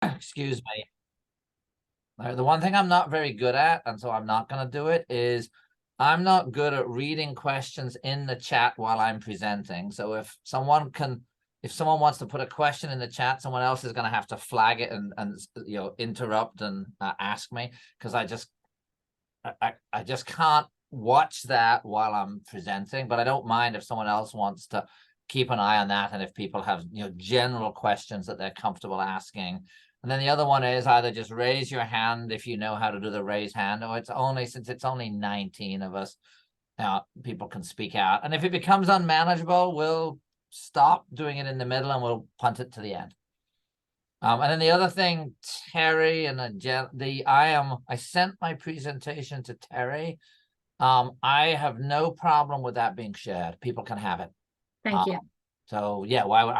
excuse me. The one thing I'm not very good at, and so I'm not going to do it, is I'm not good at reading questions in the chat while I'm presenting. So if someone wants to put a question in the chat, someone else is going to have to flag it and interrupt and ask me, because I just can't watch that while I'm presenting. But I don't mind if someone else wants to keep an eye on that, and if people have general questions that they're comfortable asking. And then the other one is either just raise your hand if you know how to do the raise hand, or since it's only 19 of us, people can speak out. And if it becomes unmanageable, we'll stop doing it in the middle and we'll punt it to the end. And then the other thing, Terry and I sent my presentation to Terry. I have no problem with that being shared. People can have it. Thank you. So yeah, why would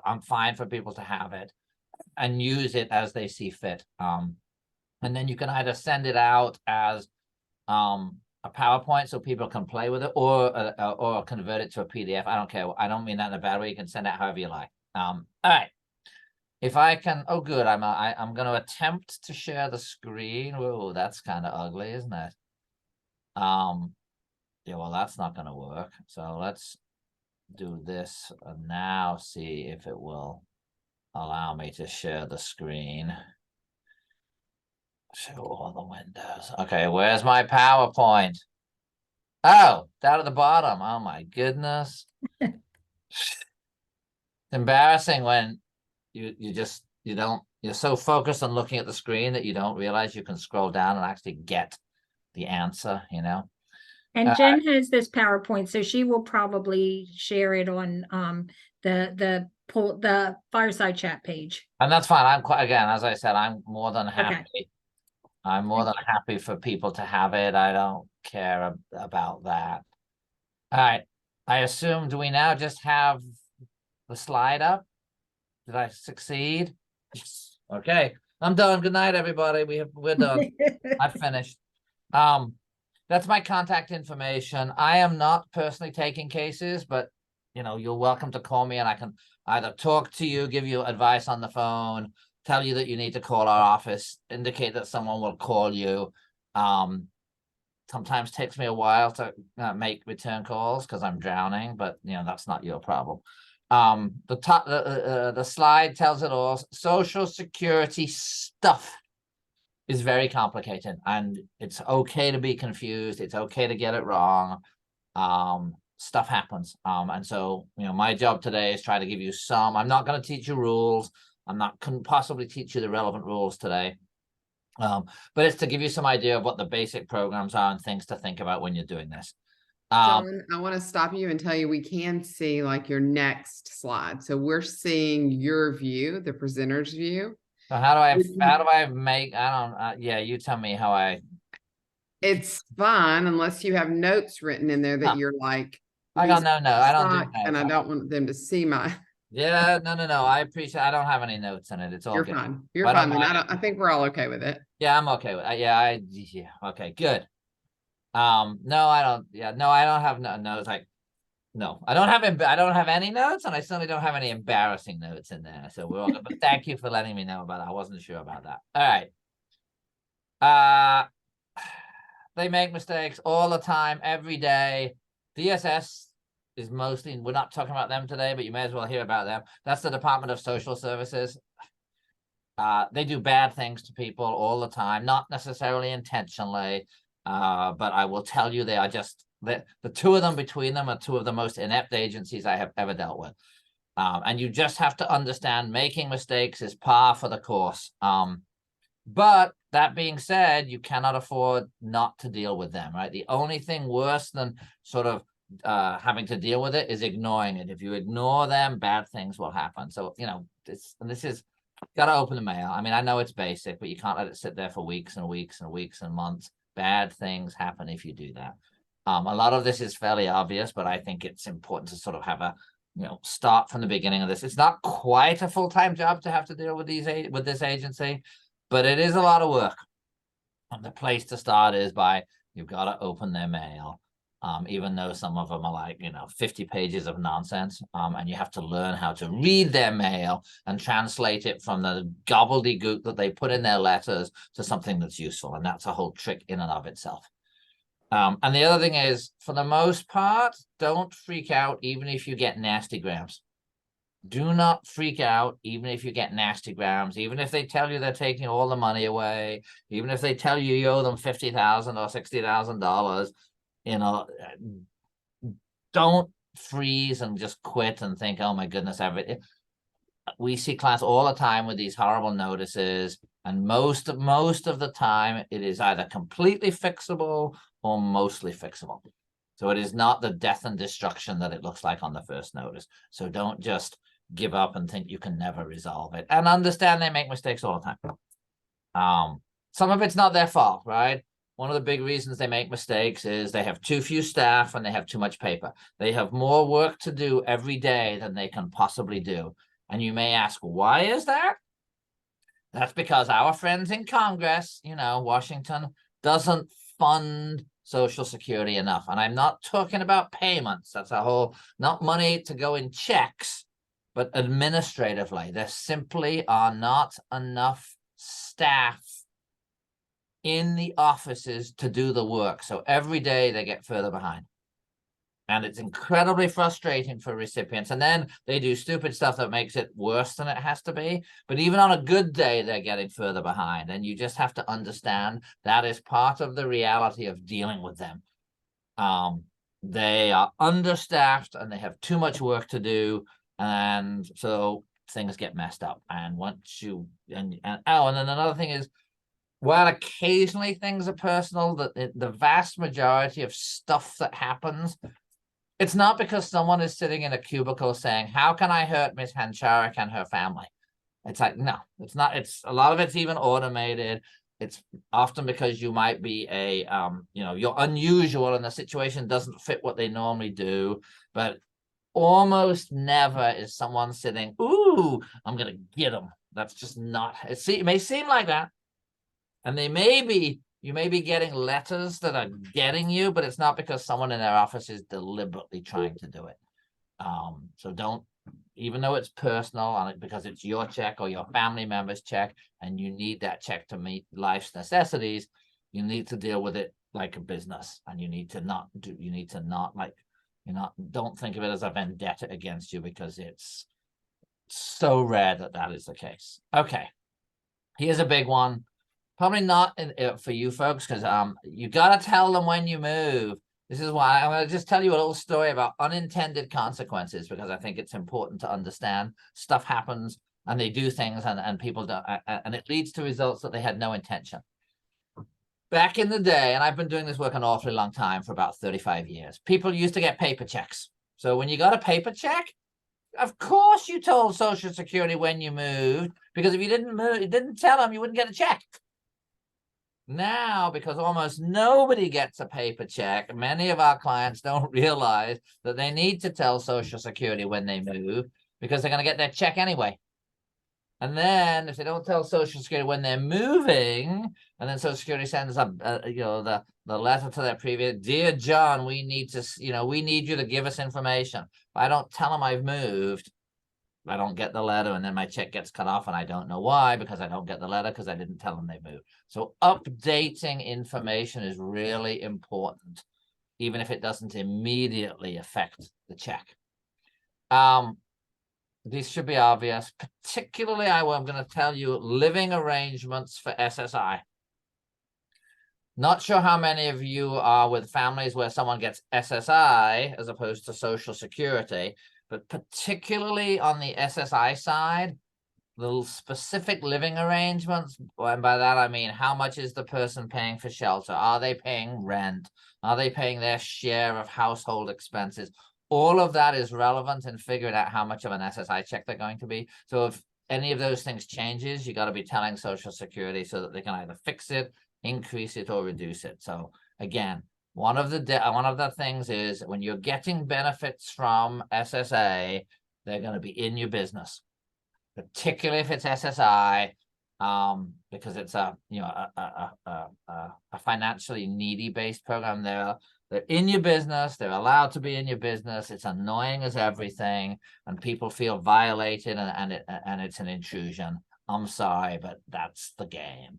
I'm fine for people to have it and use it as they see fit. And then you can either send it out as a PowerPoint so people can play with it, or convert it to a PDF. I don't care. I don't mean that in a bad way. You can send it however you like. All right. If I can, oh good, I'm going to attempt to share the screen. Whoa, that's kind of ugly, isn't it? Yeah, well, that's not going to work. So let's do this and now see if it will allow me to share the screen. Show all the windows. Okay, where's my PowerPoint? Oh, down at the bottom. Oh my goodness. It's embarrassing when you're so focused on looking at the screen that you don't realize you can scroll down and actually get the answer, And Jen has this PowerPoint, so she will probably share it on the Fireside Chat page. And that's fine. Again, as I said, I'm more than happy. Okay. I'm more than happy for people to have it. I don't care about that. All right. I assume, do we now just have the slide up? Did I succeed? Yes. Okay. I'm done. Good night, everybody. We're done. I've finished. That's my contact information. I am not personally taking cases, but you're welcome to call me and I can either talk to you, give you advice on the phone, tell you that you need to call our office, indicate that someone will call you. Sometimes takes me a while to make return calls because I'm drowning, but that's not your problem. The slide tells it all. Social Security stuff is very complicated, and it's okay to be confused. It's okay to get it wrong. Stuff happens. And so, my job today is try to give you I'm not going to teach you rules. Couldn't possibly teach you the relevant rules today. But it's to give you some idea of what the basic programs are and things to think about when you're doing this. John, I want to stop you and tell you we can see like your next slide. So we're seeing your view, the presenter's view. So how do I make, yeah, you tell me how I. It's fine unless you have notes written in there that you're like. I don't know. I don't do that. And I don't want them to see my. Yeah, no. I appreciate. I don't have any notes in it. It's all You're good. fine. You're fine. I think we're all okay with it. Yeah, I'm okay with it. Yeah, okay, good. No, I don't. Yeah, no, I don't have notes. No, I don't have any notes, and I certainly don't have any embarrassing notes in there. So we're all good. But thank you for letting me know about that. I wasn't sure about that. All right. They make mistakes all the time, every day. DSS is mostly, we're not talking about them today, but you may as well hear about them. That's the Department of Social Services. They do bad things to people all the time, not necessarily intentionally, but I will tell you they are just, the two of them between them are two of the most inept agencies I have ever dealt with. And you just have to understand making mistakes is par for the course. But that being said, you cannot afford not to deal with them, right? The only thing worse than sort of having to deal with it is ignoring it. If you ignore them, bad things will happen. So, this is got to open the mail. I mean, I know it's basic, but you can't let it sit there for weeks and weeks and weeks and months. Bad things happen if you do that. A lot of this is fairly obvious, but I think it's important to sort of have a, start from the beginning of this. It's not quite a full-time job to have to deal with this agency, but it is a lot of work. And the place to start is you've got to open their mail. even though some of them are like, 50 pages of nonsense. And you have to learn how to read their mail and translate it from the gobbledygook that they put in their letters to something that's useful. And that's a whole trick in and of itself. And the other thing is, for the most part, don't freak out even if you get nasty grams. Do not freak out even if you get nasty grams, even if they tell you they're taking all the money away, even if they tell you you owe them $50,000 or $60,000, don't freeze and just quit and think, oh my goodness, we see clients all the time with these horrible notices, and most of the time it is either completely fixable or mostly fixable. So it is not the death and destruction that it looks like on the first notice. So don't just give up and think you can never resolve it, and understand they make mistakes all the time. Some of it's not their fault, right? One of the big reasons they make mistakes is they have too few staff and they have too much paper. They have more work to do every day than they can possibly do. And you may ask, why is that? That's because our friends in Congress, Washington, doesn't fund Social Security enough. And I'm not talking about payments. That's a whole, not money to go in checks, but administratively. There simply are not enough staff in the offices to do the work. So every day they get further behind. And it's incredibly frustrating for recipients. And then they do stupid stuff that makes it worse than it has to be. But even on a good day, they're getting further behind. And you just have to understand that is part of the reality of dealing with them. They are understaffed and they have too much work to do. And so things get messed up. And once you, and then another thing is, while occasionally things are personal, the vast majority of stuff that happens, it's not because someone is sitting in a cubicle saying, how can I hurt Miss Hancharik and her family? It's like, no, it's not. It's a lot of it's even automated. It's often because you might be you're unusual and the situation doesn't fit what they normally do. But almost never is someone sitting, ooh, I'm going to get them. That's just not, it may seem like that. And you may be getting letters that are getting you, but it's not because someone in their office is deliberately trying to do it. So don't, even though it's personal and because it's your check or your family member's check, and you need that check to meet life's necessities, you need to deal with it like a business, and don't think of it as a vendetta against you, because it's so rare that is the case. Okay, here's a big one. Probably not for you folks, because you got to tell them when you move. This is why I'm going to just tell you a little story about unintended consequences, because I think it's important to understand stuff happens and they do things and people don't, and it leads to results that they had no intention. Back in the day, and I've been doing this work an awfully long time, for about 35 years, people used to get paper checks. So when you got a paper check, of course you told Social Security when you moved, because if you didn't tell them, you wouldn't get a check. Now, because almost nobody gets a paper check, many of our clients don't realize that they need to tell Social Security when they move, because they're going to get their check anyway. And then if they don't tell Social Security when they're moving, and then Social Security sends the letter to their previous, dear John, we need you to give us information. If I don't tell them I've moved, I don't get the letter, and then my check gets cut off, and I don't know why, because I don't get the letter because I didn't tell them they moved. So updating information is really important, even if it doesn't immediately affect the check. These should be obvious, particularly I'm going to tell you living arrangements for SSI. Not sure how many of you are with families where someone gets SSI as opposed to Social Security, but particularly on the SSI side, the specific living arrangements, and by that I mean, how much is the person paying for shelter? Are they paying rent? Are they paying their share of household expenses? All of that is relevant in figuring out how much of an SSI check they're going to be. So if any of those things changes, you got to be telling Social Security so that they can either fix it, increase it, or reduce it. So again, one of the things is, when you're getting benefits from SSA, they're going to be in your business, particularly if it's SSI, because it's a financially needy based program. There They're in your business. They're allowed to be in your business. It's annoying as everything, and people feel violated, and it's an intrusion. I'm sorry, but that's the game.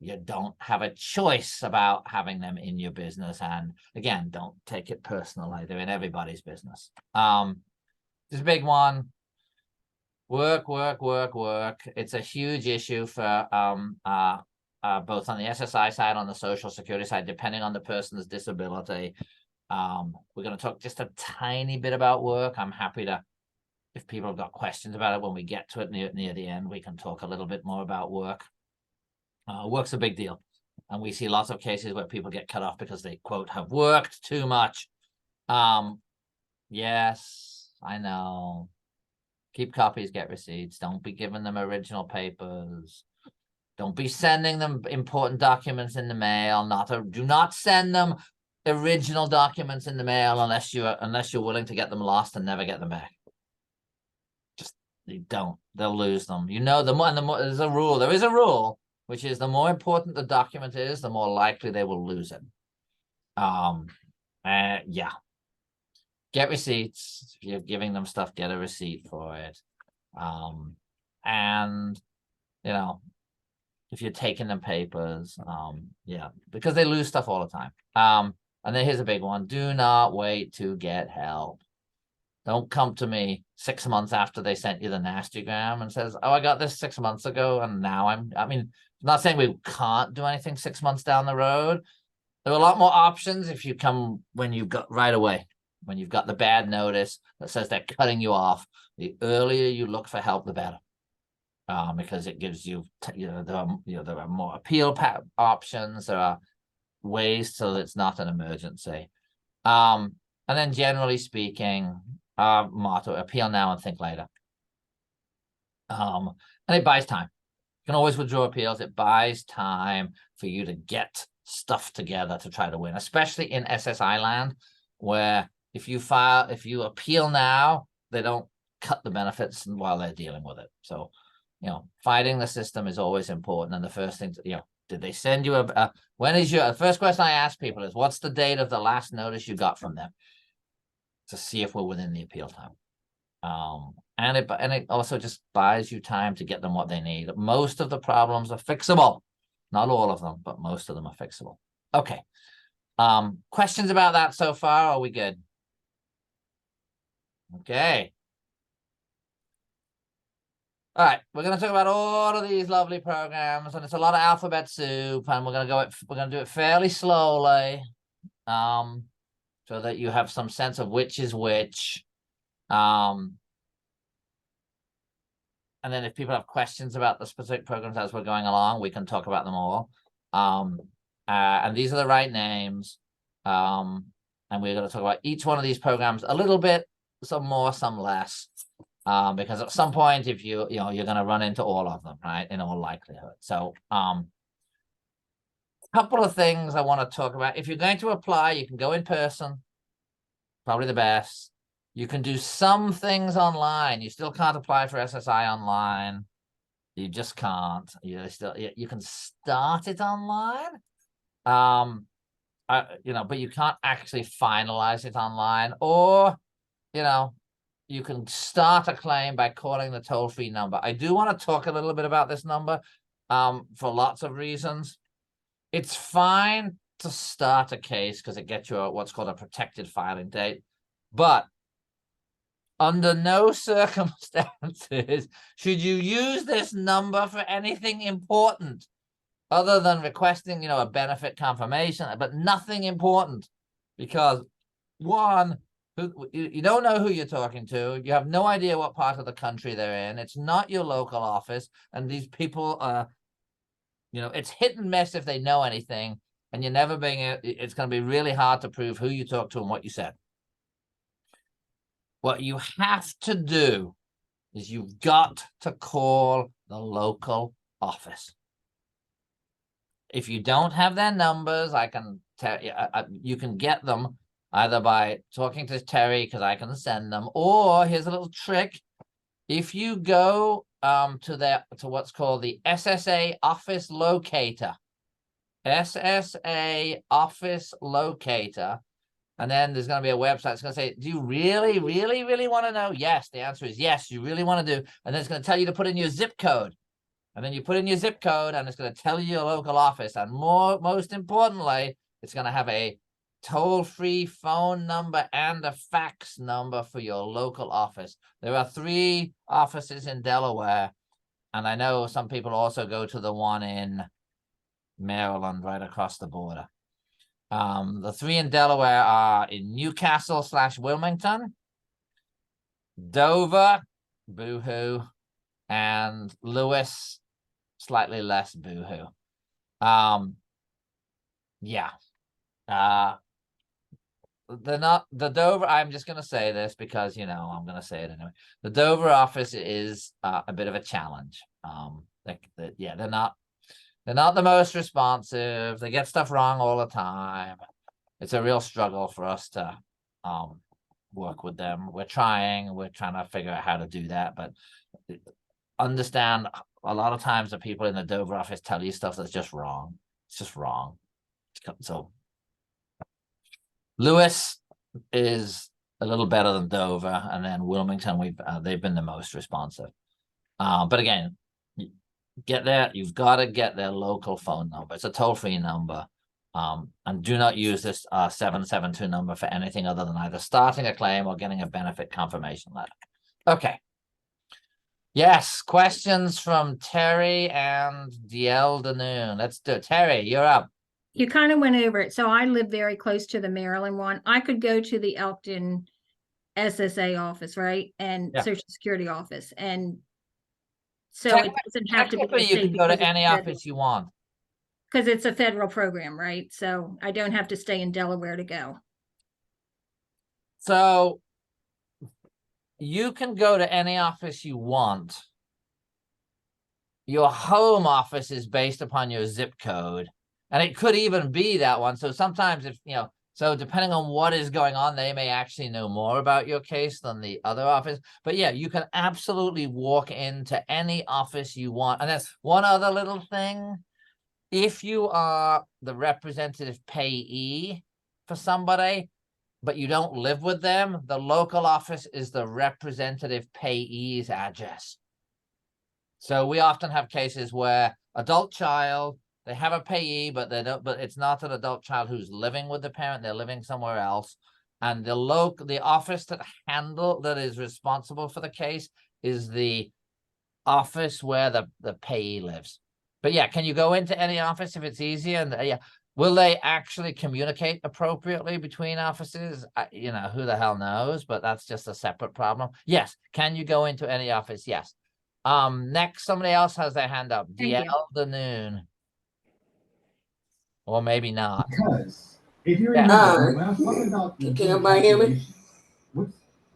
You don't have a choice about having them in your business. And again, don't take it personally. They're in everybody's business. This big one. Work. It's a huge issue for both on the SSI side, on the Social Security side, depending on the person's disability. We're going to talk just a tiny bit about work. I'm happy to, if people have got questions about it when we get to it near the end, we can talk a little bit more about work. Work's a big deal. And we see lots of cases where people get cut off because they, quote, have worked too much. Yes, I know. Keep copies, get receipts. Don't be giving them original papers. Don't be sending them important documents in the mail. Do not send them original documents in the mail unless you're willing to get them lost and never get them back. Just don't. They'll lose them. You know, the more there's a rule. There is a rule, which is the more important the document is, the more likely they will lose it. Yeah. Get receipts. If you're giving them stuff, get a receipt for it. And, you know, if you're taking them papers, yeah, because they lose stuff all the time. And then here's a big one. Do not wait to get help. Don't come to me 6 months after they sent you the nastygram and says, oh, I got this 6 months ago. And now I'm not saying we can't do anything 6 months down the road. There are a lot more options if you come when you've got right away. When you've got the bad notice that says they're cutting you off, the earlier you look for help, the better, because it gives you, there are more appeal options. There are ways so it's not an emergency. And then generally speaking, our motto: appeal now and think later. And it buys time. You can always withdraw appeals. It buys time for you to get stuff together to try to win, especially in SSI land, where if you appeal now, they don't cut the benefits while they're dealing with it. So, fighting the system is always important. And the first thing, did they send you the first question I ask people is, what's the date of the last notice you got from them? To see if we're within the appeal time. And it also just buys you time to get them what they need. Most of the problems are fixable. Not all of them, but most of them are fixable. Okay. Questions about that so far? Are we good? Okay. All right, we're going to talk about all of these lovely programs, and it's a lot of alphabet soup, and we're going to do it fairly slowly, so that you have some sense of which is which. And then if people have questions about the specific programs as we're going along, we can talk about them all. And these are the right names. And we're going to talk about each one of these programs a little bit, some more, some less. Because at some point, if you're going to run into all of them, right, in all likelihood. So a couple of things I want to talk about. If you're going to apply, you can go in person, probably the best. You can do some things online. You still can't apply for SSI online. You just can't. You can start it online. But you can't actually finalize it online, or you can start a claim by calling the toll-free number. I do want to talk a little bit about this number for lots of reasons. It's fine to start a case because it gets you what's called a protected filing date. But under no circumstances should you use this number for anything important other than requesting, a benefit confirmation, but nothing important, because one, you don't know who you're talking to. You have no idea what part of the country they're in. It's not your local office. And these people are, it's hit and miss if they know anything. And it's going to be really hard to prove who you talked to and what you said. What you have to do is you've got to call the local office. If you don't have their numbers, I can tell you, you can get them either by talking to Terry, because I can send them, or here's a little trick. If you go to what's called the SSA office locator, SSA office locator, And then there's going to be a website that's going to say, do you really, really, really want to know? Yes. The answer is yes, you really want to do. And then it's going to tell you to put in your zip code. And then you put in your zip code and it's going to tell you your local office. And most importantly, it's going to have a toll-free phone number and a fax number for your local office. There are 3 offices in Delaware. And I know some people also go to the one in Maryland right across the border. The 3 in Delaware are in Newcastle/Wilmington, Dover, boo-hoo, and Lewis, slightly less boo-hoo. Yeah. They're not the Dover. I'm just going to say this because, you know, I'm going to say it anyway. The Dover office is a bit of a challenge. Yeah, they're not the most responsive. They get stuff wrong all the time. It's a real struggle for us to work with them. We're trying to figure out how to do that, but understand a lot of times the people in the Dover office tell you stuff that's just wrong. It's just wrong. So Lewis is a little better than Dover, and then Wilmington, they've been the most responsive. But again, you've got to get their local phone number. It's a toll-free number. And do not use this 772 number for anything other than either starting a claim or getting a benefit confirmation letter. Okay. Yes, questions from Terry and DL Danoon. Let's do it. Terry, you're up. You kind of went over it. So I live very close to the Maryland one. I could go to the Elkton SSA office, right? And Social Security office. And so it doesn't have to be the you state can go to any office you want. Because it's a federal program, right? So I don't have to stay in Delaware to go. So you can go to any office you want. Your home office is based upon your zip code. And it could even be that one. So sometimes so depending on what is going on, they may actually know more about your case than the other office. But yeah, you can absolutely walk into any office you want. And that's one other little thing. If you are the representative payee for somebody, but you don't live with them, the local office is the representative payee's address. So we often have cases where adult child, they have a payee, but it's not an adult child who's living with the parent, they're living somewhere else. And the office that is responsible for the case is the office where the payee lives. But yeah, can you go into any office if it's easier? And will they actually communicate appropriately between offices? Who the hell knows? But that's just a separate problem. Yes. Can you go into any office? Yes. Next, somebody else has their hand up. DL Danoon. Or maybe not. Because if you remember, when I was talking about can everybody hear me?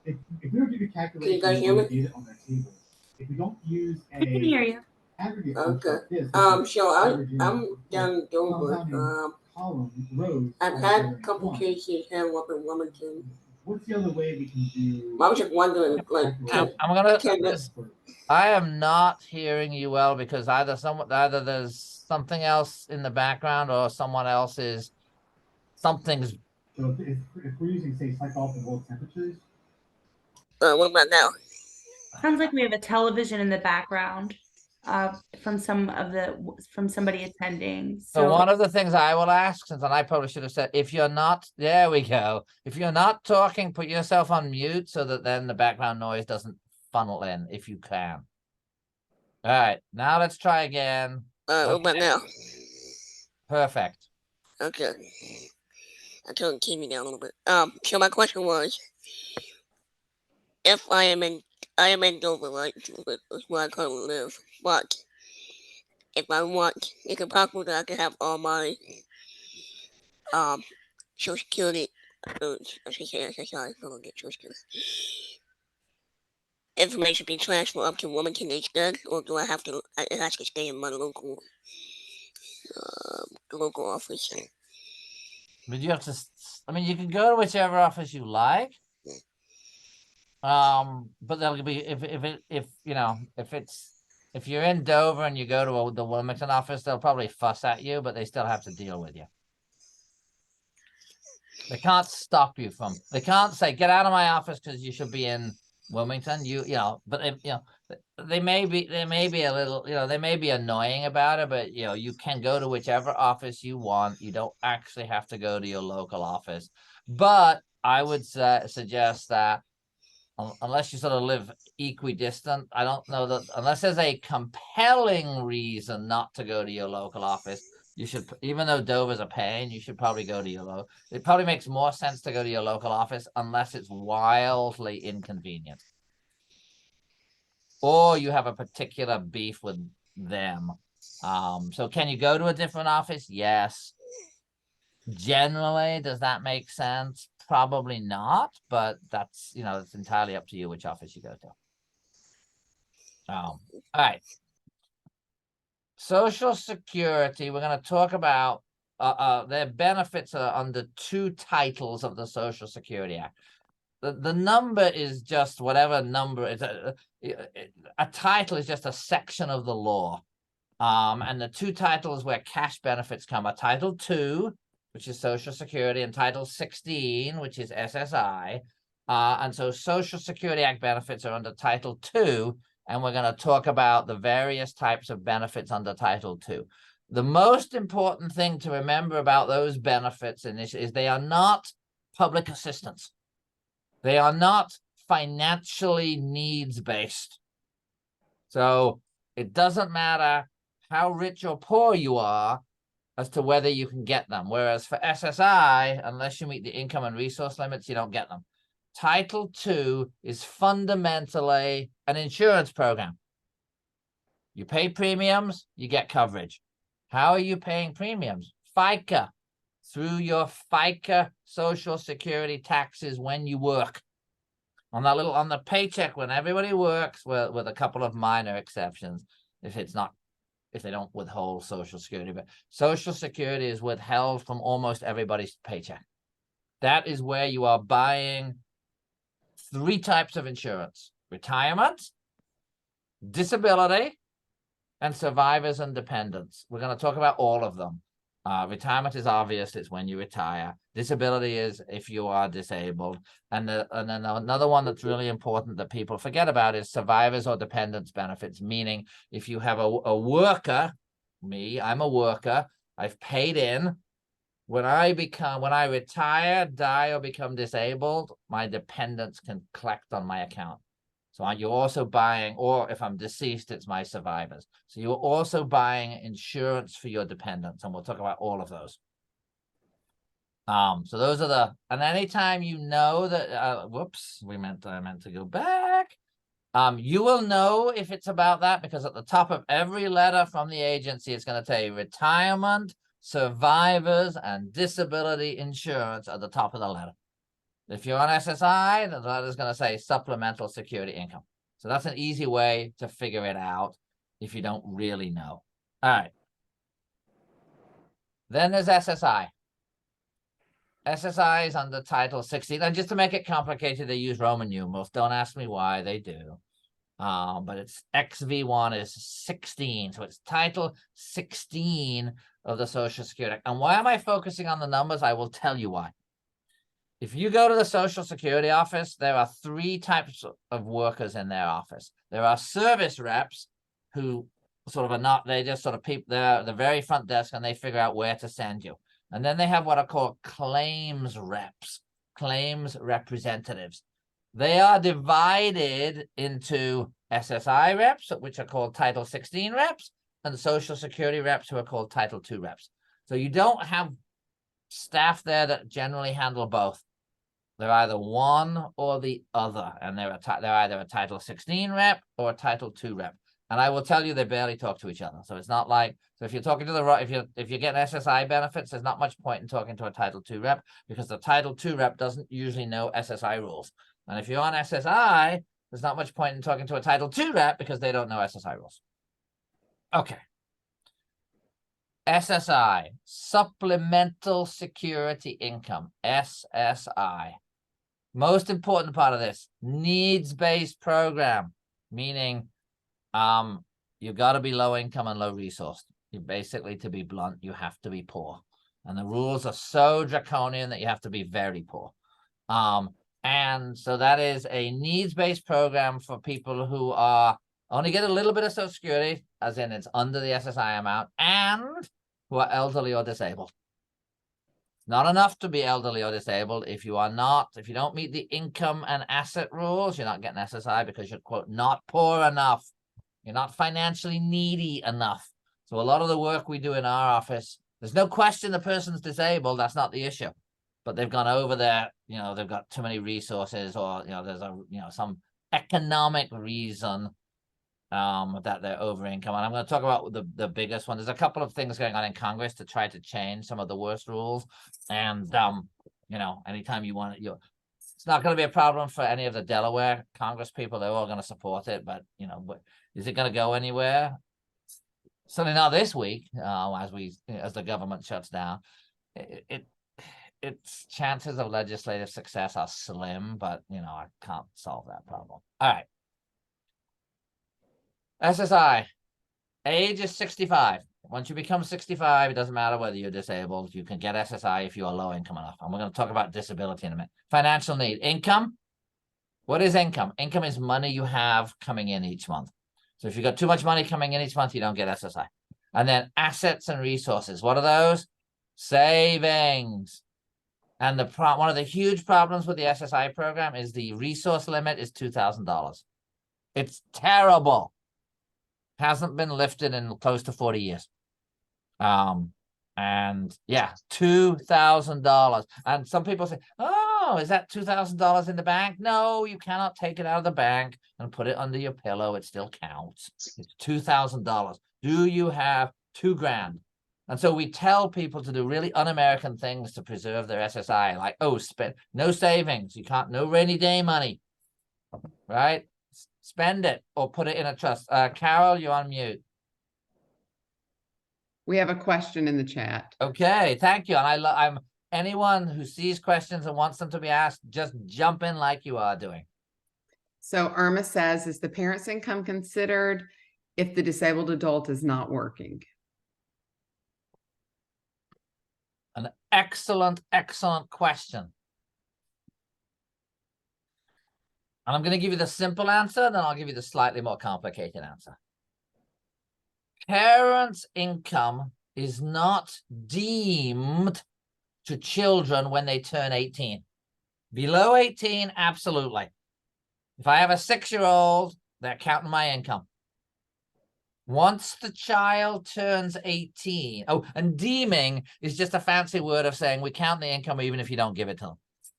If we were to do calculations on data on that table, if we don't use I can hear you. aggregate So I'm down in Dover. I've had a couple cases here up in Wilmington. What's the other way we can do? I was just wondering, I am not hearing you well because either there's something else in the background or something's. So if we're using, say, psychological world temperatures. What about now? Sounds like we have a television in the background from somebody attending. So one of the things I will ask, since I probably should have said, there we go. If you're not talking, put yourself on mute so that then the background noise doesn't funnel in, if you can. All right, now let's try again. What about now? Perfect. Okay. I turned the TV down a little bit. So my question was, if I am in Dover, right? That's where I currently live. But if I want, is it possible that I can have all my Social Security, I should say SSI, so I don't get Social Security, information be transferred up to Wilmington instead, or do I have to? It has to stay in my local office. But you have to. You can go to whichever office you like. But that'll be if you're in Dover and you go to the Wilmington office, they'll probably fuss at you, but they still have to deal with you. They can't stop you from, they can't say, get out of my office because you should be in Wilmington, you know, but they may be a little, they may be annoying about it, but you can go to whichever office you want. You don't actually have to go to your local office. But I would suggest that unless you sort of live equidistant, I don't know that unless there's a compelling reason not to go to your local office, you should, even though Dover's a pain, you should probably go to your local. It probably makes more sense to go to your local office unless it's wildly inconvenient. Or you have a particular beef with them. So can you go to a different office? Yes. Generally, does that make sense? Probably not, but that's, it's entirely up to you which office you go to. All right. Social Security, we're going to talk about their benefits are under 2 titles of the Social Security Act. The number is just whatever number is a title is just a section of the law. And the 2 titles where cash benefits come are Title II, which is Social Security, and Title 16, which is SSI. And so Social Security Act benefits are under Title II, and we're going to talk about the various types of benefits under Title II. The most important thing to remember about those benefits in this is they are not public assistance. They are not financially needs-based. So it doesn't matter how rich or poor you are as to whether you can get them. Whereas for SSI, unless you meet the income and resource limits, you don't get them. Title II is fundamentally an insurance program. You pay premiums, you get coverage. How are you paying premiums? FICA, through your FICA Social Security taxes when you work. On the paycheck when everybody works, with a couple of minor exceptions, if they don't withhold Social Security, but Social Security is withheld from almost everybody's paycheck. That is where you are buying 3 types of insurance: retirement, disability, and survivors and dependents. We're going to talk about all of them. Retirement is obvious. It's when you retire. Disability is if you are disabled. And then another one that's really important that people forget about is survivors or dependents benefits, meaning if you have a worker, I'm a worker, I've paid in. When I retire, die, or become disabled, my dependents can collect on my account. So you're also buying, or if I'm deceased, it's my survivors. So you're also buying insurance for your dependents, and we'll talk about all of those. So those are and anytime you know that, whoops, I meant to go back. You will know if it's about that because at the top of every letter from the agency, it's going to tell you retirement, survivors, and disability insurance at the top of the letter. If you're on SSI, the letter's going to say supplemental security income. So that's an easy way to figure it out if you don't really know. All right. Then there's SSI. SSI is under Title 16. And just to make it complicated, they use Roman numerals. Don't ask me why, they do. But it's XV1 is 16. So it's Title 16 of the Social Security Act. And why am I focusing on the numbers? I will tell you why. If you go to the Social Security office, there are 3 types of workers in their office. There are service reps who sort of are not, they just sort of they're the very front desk and they figure out where to send you. And then they have what are called claims reps, claims representatives. They are divided into SSI reps, which are called Title 16 reps, and Social Security reps who are called Title 2 reps. So you don't have staff there that generally handle both. They're either one or the other, and they're either a Title 16 rep or a Title 2 rep. And I will tell you, they barely talk to each other. So it's not like, so if you're talking to the right, if you're getting SSI benefits, there's not much point in talking to a Title 2 rep because the Title 2 rep doesn't usually know SSI rules. And if you're on SSI, there's not much point in talking to a Title 2 rep because they don't know SSI rules. Okay. SSI, Supplemental Security Income, SSI. Most important part of this, needs-based program, meaning you got to be low income and low resource. You basically, to be blunt, you have to be poor. And the rules are so draconian that you have to be very poor. And so that is a needs-based program for people who are only get a little bit of Social Security, as in it's under the SSI amount, and who are elderly or disabled. Not enough to be elderly or disabled. If you don't meet the income and asset rules, you're not getting SSI because you're, quote, not poor enough. You're not financially needy enough. So a lot of the work we do in our office, there's no question the person's disabled. That's not the issue. But they've gone over there, they've got too many resources, or, there's some economic reason that they're over income. And I'm going to talk about the biggest one. There's a couple of things going on in Congress to try to change some of the worst rules. And, anytime you want it, it's not going to be a problem for any of the Delaware Congress people. They're all going to support it. But, is it going to go anywhere? Certainly not this week, as the government shuts down. Its chances of legislative success are slim, but, I can't solve that problem. All right. SSI, age is 65. Once you become 65, it doesn't matter whether you're disabled. You can get SSI if you are low income enough. And we're going to talk about disability in a minute. Financial need. Income. What is income? Income is money you have coming in each month. So if you've got too much money coming in each month, you don't get SSI. And then assets and resources. What are those? Savings. And one of the huge problems with the SSI program is the resource limit is $2,000. It's terrible. Hasn't been lifted in close to 40 years. And yeah, $2,000. And some people say, oh, is that $2,000 in the bank? No, you cannot take it out of the bank and put it under your pillow. It still counts. It's $2,000. Do you have $2,000? And so we tell people to do really un-American things to preserve their SSI, like, spend no savings. You can't, no rainy day money, right? Spend it or put it in a trust. Carol, you're on mute. We have a question in the chat. Okay, thank you. And I'm anyone who sees questions and wants them to be asked, just jump in like you are doing. So Irma says, is the parent's income considered if the disabled adult is not working? An excellent, excellent question. And I'm going to give you the simple answer, then I'll give you the slightly more complicated answer. Parents' income is not deemed to children when they turn 18. Below 18, absolutely. If I have a 6-year-old, they're counting my income. Once the child turns 18, and deeming is just a fancy word of saying we count the income even if you don't give it to them.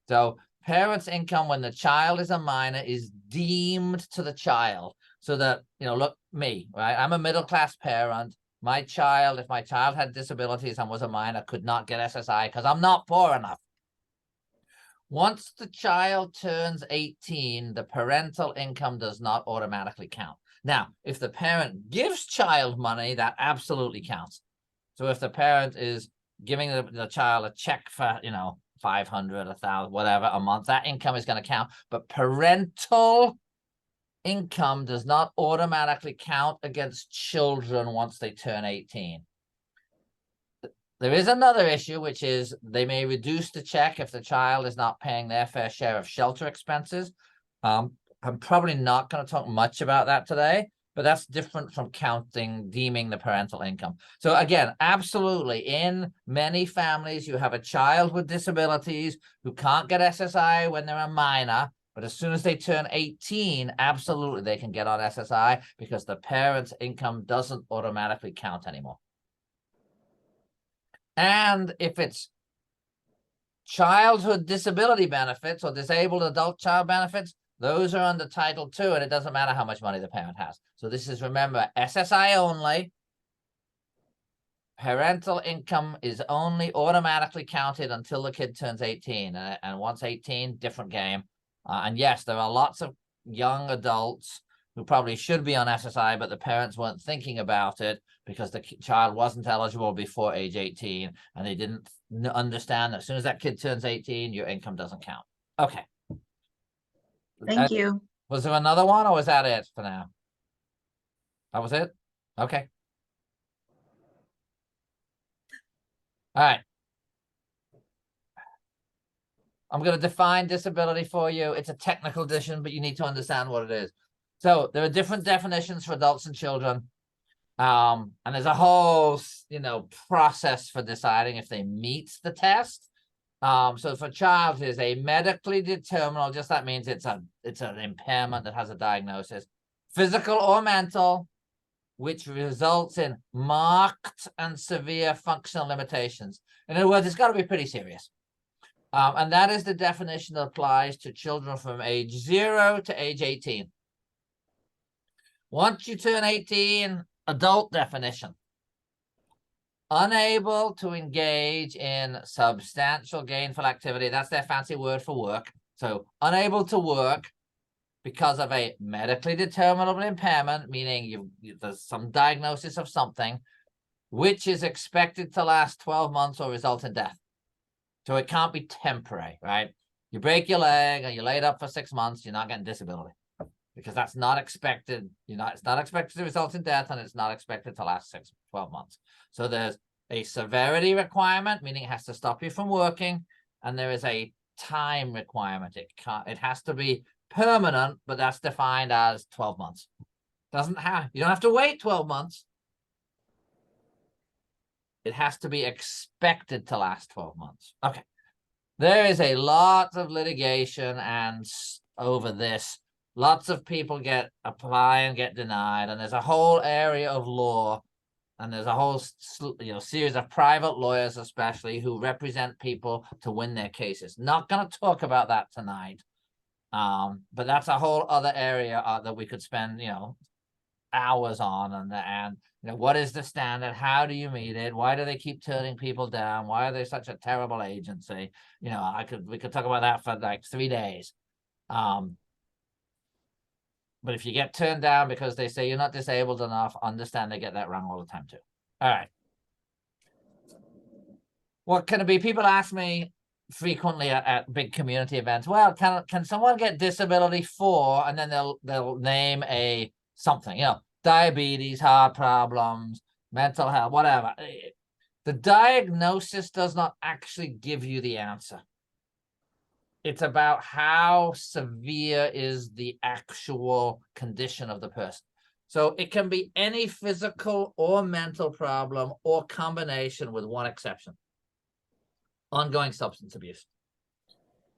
So parents' income when the child is a minor is deemed to the child. So that, look, me, right? I'm a middle-class parent. My child, if my child had disabilities and was a minor, could not get SSI because I'm not poor enough. Once the child turns 18, the parental income does not automatically count. Now, if the parent gives child money, that absolutely counts. So if the parent is giving the child a check for, $500, $1,000, whatever a month, that income is going to count. But parental income does not automatically count against children once they turn 18. There is another issue, which is they may reduce the check if the child is not paying their fair share of shelter expenses. I'm probably not going to talk much about that today, but that's different from deeming the parental income. So again, absolutely, in many families, you have a child with disabilities who can't get SSI when they're a minor, but as soon as they turn 18, absolutely, they can get on SSI because the parent's income doesn't automatically count anymore. And if it's childhood disability benefits or disabled adult child benefits, those are under Title II, and it doesn't matter how much money the parent has. So this is, remember, SSI only. Parental income is only automatically counted until the kid turns 18. And once 18, different game. And yes, there are lots of young adults who probably should be on SSI, but the parents weren't thinking about it because the child wasn't eligible before age 18, and they didn't understand that as soon as that kid turns 18, your income doesn't count. Okay. Thank you. Was there another one, or was that it for now? That was it? Okay. All right. I'm going to define disability for you. It's a technical edition, but you need to understand what it is. So there are different definitions for adults and children. And there's a whole, process for deciding if they meet the test. So for child, it is a medically determinable, just that means it's an impairment that has a diagnosis, physical or mental, which results in marked and severe functional limitations. In other words, it's got to be pretty serious. And that is the definition that applies to children from age 0 to age 18. Once you turn 18, adult definition. Unable to engage in substantial gainful activity. That's their fancy word for work. So unable to work because of a medically determinable impairment, meaning there's some diagnosis of something, which is expected to last 12 months or result in death. So it can't be temporary, right? You break your leg and you're laid up for 6 months, you're not getting disability because that's not expected. It's not expected to result in death, and it's not expected to last 12 months. So there's a severity requirement, meaning it has to stop you from working, and there is a time requirement. It has to be permanent, but that's defined as 12 months. You don't have to wait 12 months. It has to be expected to last 12 months. Okay. There is a lot of litigation and over this. Lots of people apply and get denied, and there's a whole area of law, and there's a whole series of private lawyers, especially, who represent people to win their cases. Not going to talk about that tonight, but that's a whole other area that we could spend hours on. And what is the standard? How do you meet it? Why do they keep turning people down? Why are they such a terrible agency? We could talk about that for like 3 days. But if you get turned down because they say you're not disabled enough, understand they get that wrong all the time too. All right. What can it be? People ask me frequently at big community events, well, can someone get disability for, and then they'll name a something, diabetes, heart problems, mental health, whatever. The diagnosis does not actually give you the answer. It's about how severe is the actual condition of the person. So it can be any physical or mental problem or combination, with one exception: ongoing substance abuse.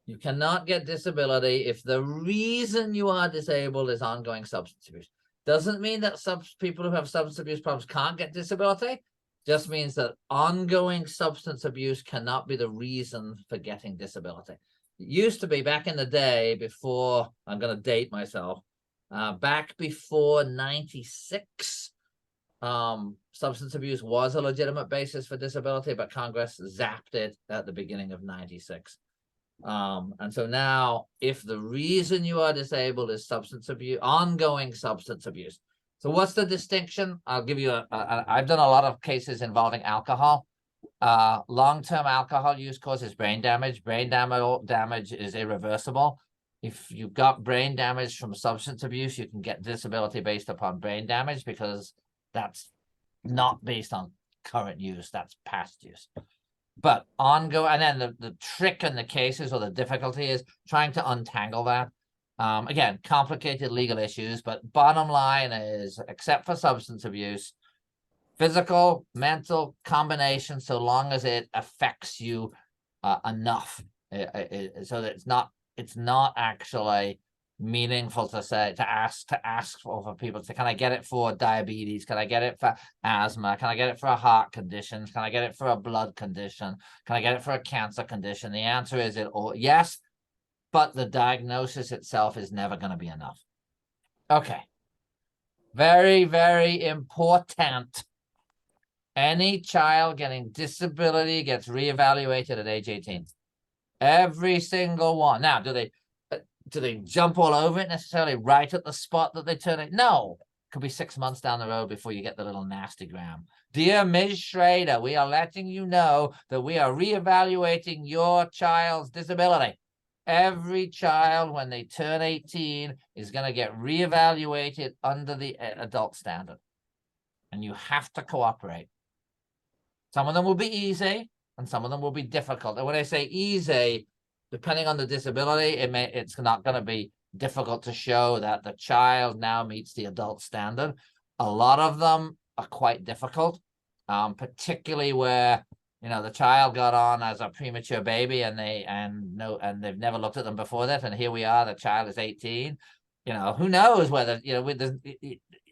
You cannot get disability if the reason you are disabled is ongoing substance abuse. Doesn't mean that people who have substance abuse problems can't get disability. Just means that ongoing substance abuse cannot be the reason for getting disability. It used to be, back in the day, before, I'm going to date myself, back before 96, substance abuse was a legitimate basis for disability, but Congress zapped it at the beginning of 96. And so now, if the reason you are disabled is substance abuse, ongoing substance abuse. So what's the distinction? I'll give you I've done a lot of cases involving alcohol. Long-term alcohol use causes brain damage. Brain damage is irreversible. If you've got brain damage from substance abuse, you can get disability based upon brain damage, because that's not based on current use, that's past use. But ongoing, and then the trick in the cases, or the difficulty, is trying to untangle that. Again, complicated legal issues, but bottom line is, except for substance abuse, physical, mental combination, so long as it affects you enough, so that it's not actually meaningful to ask for people to, can I get it for diabetes? Can I get it for asthma? Can I get it for a heart condition? Can I get it for a blood condition? Can I get it for a cancer condition? The answer is yes, but the diagnosis itself is never going to be enough. Okay. Very, very important. Any child getting disability gets reevaluated at age 18. Every single one. Now, do they jump all over it necessarily right at the spot that they turn it? No. Could be 6 months down the road before you get the little nasty gram. Dear Ms. Schrader, we are letting you know that we are reevaluating your child's disability. Every child, when they turn 18, is going to get reevaluated under the adult standard. And you have to cooperate. Some of them will be easy, and some of them will be difficult. And when I say easy, depending on the disability, it's not going to be difficult to show that the child now meets the adult standard. A lot of them are quite difficult, particularly where, you know, the child got on as a premature baby and they've never looked at them before that, and here we are, the child is 18. You know, who knows whether, you know,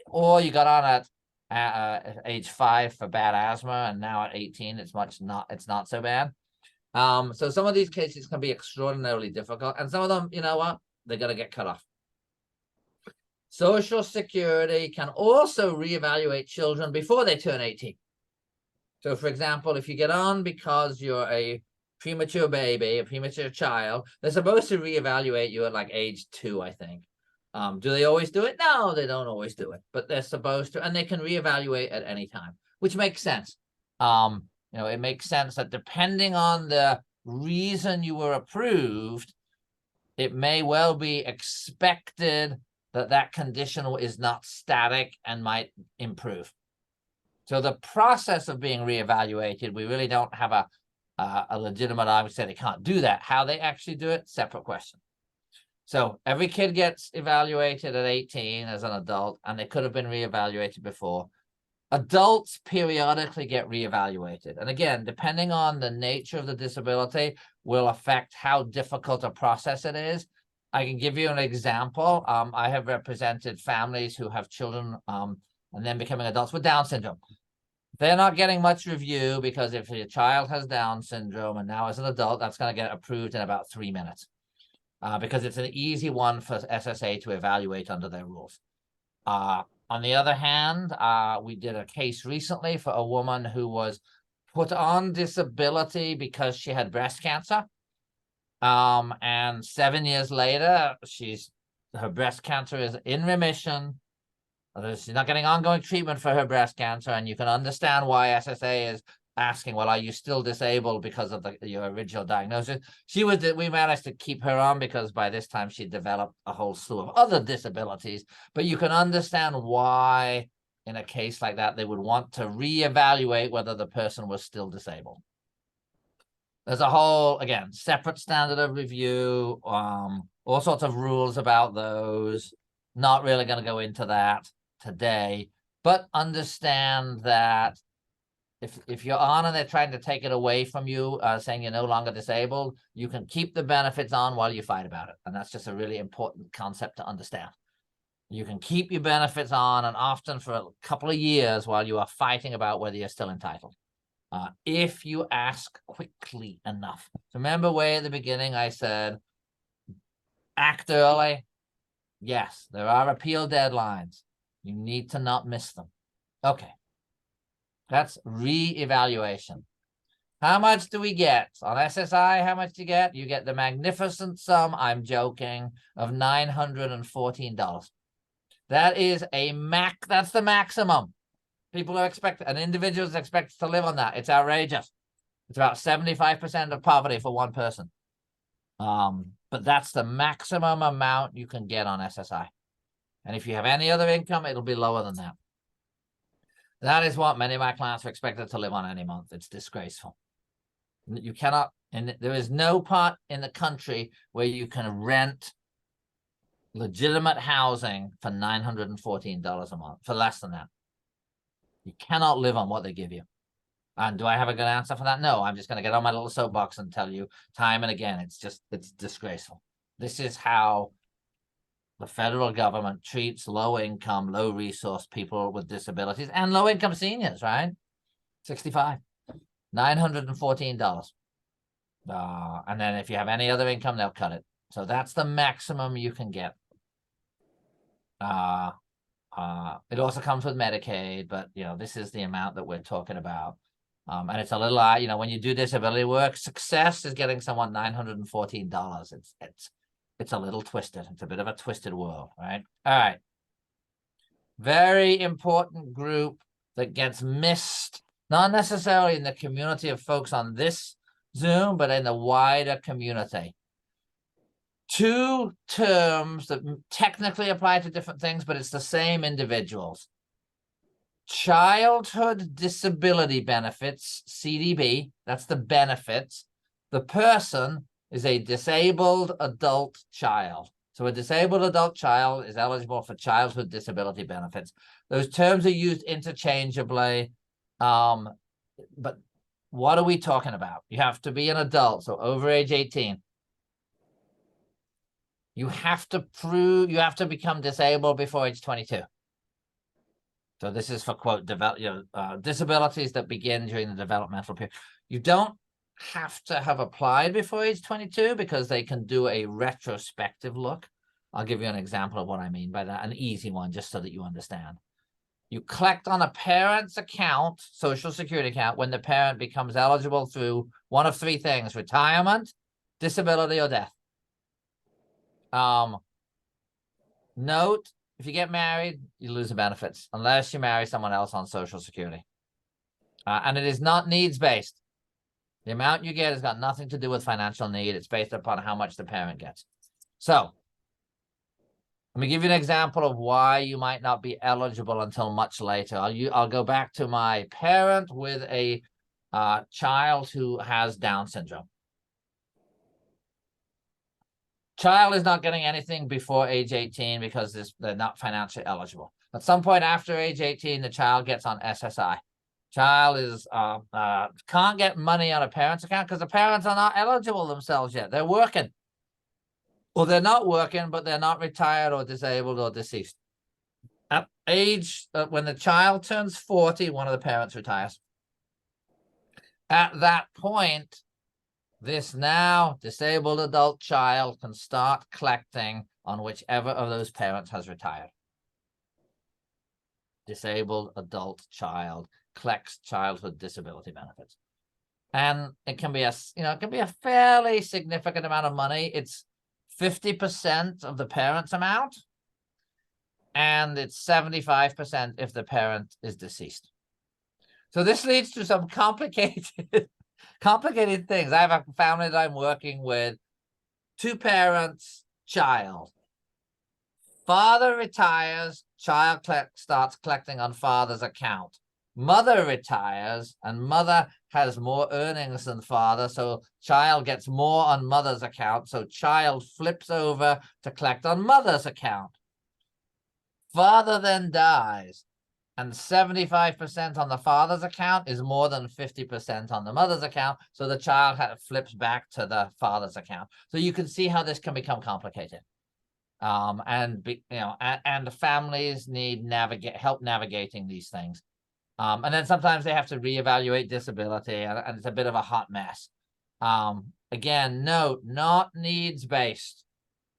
or you got on at age 5 for bad asthma, and now at 18 it's not so bad. So some of these cases can be extraordinarily difficult, and some of them, you know what, they're going to get cut off. Social Security can also reevaluate children before they turn 18. So, for example, if you get on because you're a premature baby, a premature child, they're supposed to reevaluate you at like age 2, I think. Do they always do it? No, they don't always do it, but they're supposed to, and they can reevaluate at any time, which makes sense. You know, it makes sense that depending on the reason you were approved, it may well be expected that that condition is not static and might improve. So the process of being reevaluated, we really don't have a legitimate, I would say they can't do that. How they actually do it, separate question. So every kid gets evaluated at 18 as an adult, and they could have been reevaluated before. Adults periodically get reevaluated. And again, depending on the nature of the disability will affect how difficult a process it is. I can give you an example. I have represented families who have children and then becoming adults with Down syndrome. They're not getting much review because if your child has Down syndrome and now as an adult, that's going to get approved in about 3 minutes because it's an easy one for SSA to evaluate under their rules. On the other hand, we did a case recently for a woman who was put on disability because she had breast cancer. And 7 years later, her breast cancer is in remission. She's not getting ongoing treatment for her breast cancer, and you can understand why SSA is asking, well, are you still disabled because of your original diagnosis? We managed to keep her on because by this time she developed a whole slew of other disabilities, but you can understand why in a case like that, they would want to reevaluate whether the person was still disabled. There's a whole, again, separate standard of review, all sorts of rules about those. Not really going to go into that today, but understand that if you're on and they're trying to take it away from you, saying you're no longer disabled, you can keep the benefits on while you fight about it. And that's just a really important concept to understand. You can keep your benefits on, and often for a couple of years while you are fighting about whether you're still entitled. If you ask quickly enough. So remember way at the beginning I said, act early. Yes, there are appeal deadlines. You need to not miss them. Okay. That's re-evaluation. How much do we get? On SSI, how much do you get? You get the magnificent sum, I'm joking, of $914. That is that's the maximum. People are expected, and individuals expected to live on that. It's outrageous. It's about 75% of poverty for one person. But that's the maximum amount you can get on SSI. And if you have any other income, it'll be lower than that. That is what many of my clients are expected to live on any month. It's disgraceful. You cannot, and there is no part in the country where you can rent legitimate housing for $914 a month, for less than that. You cannot live on what they give you. And do I have a good answer for that? No, I'm just going to get on my little soapbox and tell you time and again, it's disgraceful. This is how the federal government treats low-income, low-resource people with disabilities and low-income seniors, right? 65, $914. And then if you have any other income, they'll cut it. So that's the maximum you can get. It also comes with Medicaid, but this is the amount that we're talking about. And it's a little, when you do disability work, success is getting someone $914. It's a little twisted. It's a bit of a twisted world, right? All right. Very important group that gets missed, not necessarily in the community of folks on this Zoom, but in the wider community. Two terms that technically apply to different things, but it's the same individuals. Childhood disability benefits, CDB, that's the benefits. The person is a disabled adult child. So a disabled adult child is eligible for childhood disability benefits. Those terms are used interchangeably. But what are we talking about? You have to be an adult, so over age 18. You have to become disabled before age 22. So this is for quote disabilities that begin during the developmental period. You don't have to have applied before age 22 because they can do a retrospective look. I'll give you an example of what I mean by that, an easy one, just so that you understand. You collect on a parent's account, Social Security account, when the parent becomes eligible through one of three things: retirement, disability, or death. Note, if you get married, you lose the benefits unless you marry someone else on Social Security. And it is not needs-based. The amount you get has got nothing to do with financial need. It's based upon how much the parent gets. So let me give you an example of why you might not be eligible until much later. I'll go back to my parent with a child who has Down syndrome. Child is not getting anything before age 18 because they're not financially eligible. At some point after age 18, the child gets on SSI. Child is can't get money on a parent's account because the parents are not eligible themselves yet. They're working. Well, they're not working, but they're not retired or disabled or deceased. At age, when the child turns 40, one of the parents retires. At that point, this now disabled adult child can start collecting on whichever of those parents has retired. Disabled adult child collects childhood disability benefits. And it can be a fairly significant amount of money. It's 50% of the parent's amount, and it's 75% if the parent is deceased. So this leads to some complicated things. I have a family that I'm working with, 2 parents, child. Father retires, child starts collecting on father's account. Mother retires, and mother has more earnings than father, so child gets more on mother's account, so child flips over to collect on mother's account. Father then dies, and 75% on the father's account is more than 50% on the mother's account, so the child flips back to the father's account. So you can see how this can become complicated. And the families need help navigating these things. And then sometimes they have to reevaluate disability, and it's a bit of a hot mess. Again, note, not needs-based.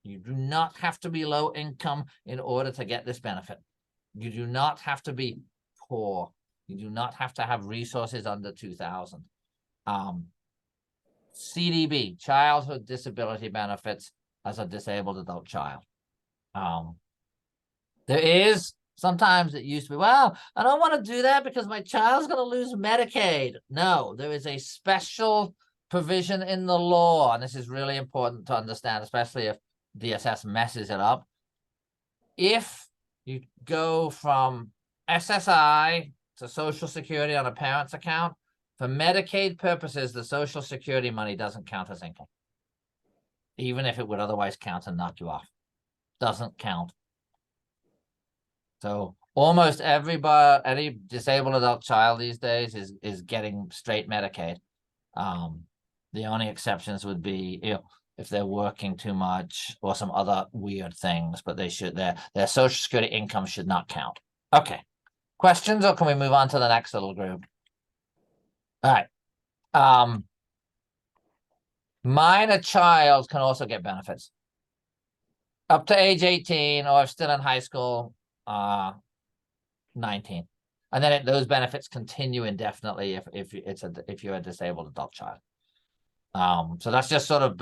You do not have to be low income in order to get this benefit. You do not have to be poor. You do not have to have resources under 2,000. CDB, childhood disability benefits as a disabled adult child. There is, sometimes it used to be, well, I don't want to do that because my child's going to lose Medicaid. No, there is a special provision in the law, and this is really important to understand, especially if DSS messes it up. If you go from SSI to Social Security on a parent's account, for Medicaid purposes, the Social Security money doesn't count as income, even if it would otherwise count and knock you off. Doesn't count. So almost everybody, any disabled adult child these days is getting straight Medicaid. The only exceptions would be, if they're working too much or some other weird things, but their Social Security income should not count. Okay. Questions, or can we move on to the next little group? All right. Minor child can also get benefits up to age 18, or if still in high school, 19. And then those benefits continue indefinitely if you're a disabled adult child. So that's just sort of,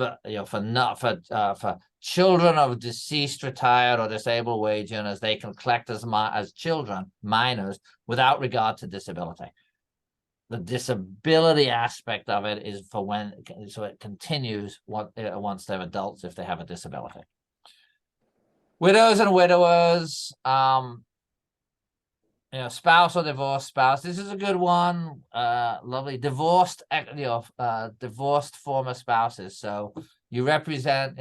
for children of deceased, retired, or disabled wage earners, they can collect as children, minors, without regard to disability. The disability aspect of it is for so it continues once they're adults if they have a disability. Widows and widowers, spouse or divorced spouse. This is a good one. Lovely divorced, divorced former spouses. So you represent,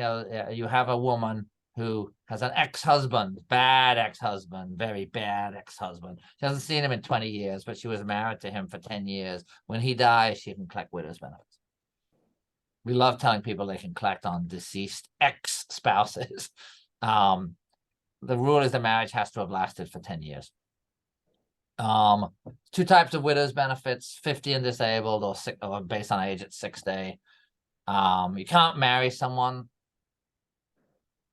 you have a woman who has an ex-husband, bad ex-husband, very bad ex-husband. She hasn't seen him in 20 years, but she was married to him for 10 years. When he dies, she can collect widow's benefits. We love telling people they can collect on deceased ex-spouses. The rule is the marriage has to have lasted for 10 years. Two types of widow's benefits, 50 and disabled, or based on age at 6 day. You can't marry someone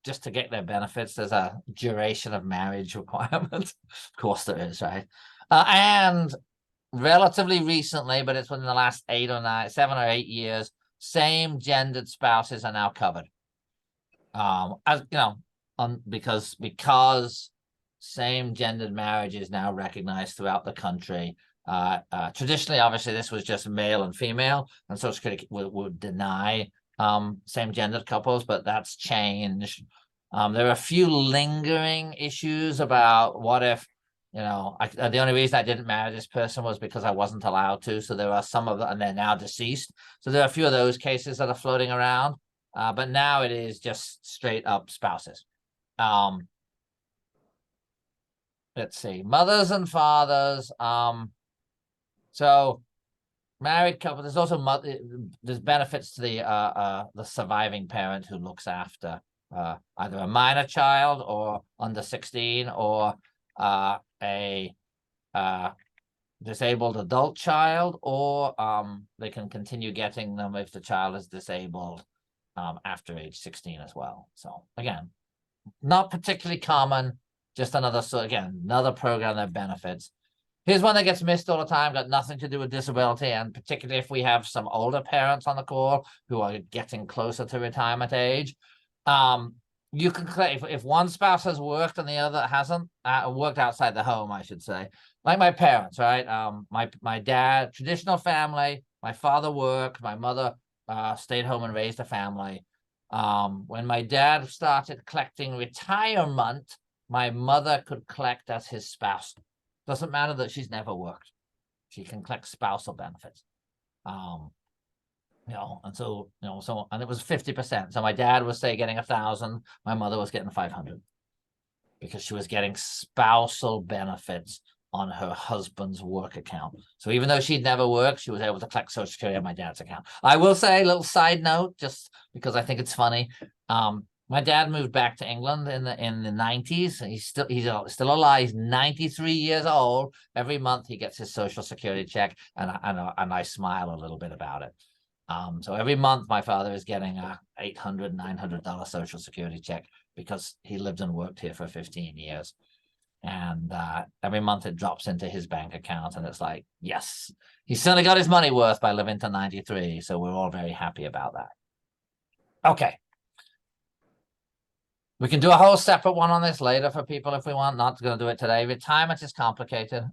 just to get their benefits. There's a duration of marriage requirement. Of course there is, right? And relatively recently, but it's within the last 7 or 8 years, same gendered spouses are now covered. As you know, because same gendered marriage is now recognized throughout the country. Traditionally, obviously, this was just male and female, and Social Security would deny same gendered couples, but that's changed. There are a few lingering issues about what if, the only reason I didn't marry this person was because I wasn't allowed to. So there are some of them, and they're now deceased. So there are a few of those cases that are floating around. But now it is just straight up spouses. Let's see, mothers and fathers. So married couple, there's also there's benefits to the surviving parent who looks after either a minor child or under 16 or a disabled adult child, or they can continue getting them if the child is disabled after age 16 as well. So again, not particularly common, just another program that benefits. Here's one that gets missed all the time, got nothing to do with disability, and particularly if we have some older parents on the call who are getting closer to retirement age. You can if one spouse has worked and the other hasn't, worked outside the home, I should say, like my parents, right? My dad, traditional family, my father worked, my mother stayed home and raised a family. When my dad started collecting retirement, my mother could collect as his spouse. Doesn't matter that she's never worked. She can collect spousal benefits. And so, and it was 50%. So my dad was, say, getting 1,000. My mother was getting 500 because she was getting spousal benefits on her husband's work account. So even though she'd never worked, she was able to collect Social Security on my dad's account. I will say a little side note, just because I think it's funny. My dad moved back to England in the 90s. He's still alive. He's 93 years old. Every month he gets his Social Security check, and I smile a little bit about it. So every month my father is getting a $800, $900 Social Security check because he lived and worked here for 15 years. And every month it drops into his bank account, and it's like, yes, he's certainly got his money worth by living to 93. So we're all very happy about that. Okay. We can do a whole separate one on this later for people if we want. Not going to do it today. Retirement is complicated.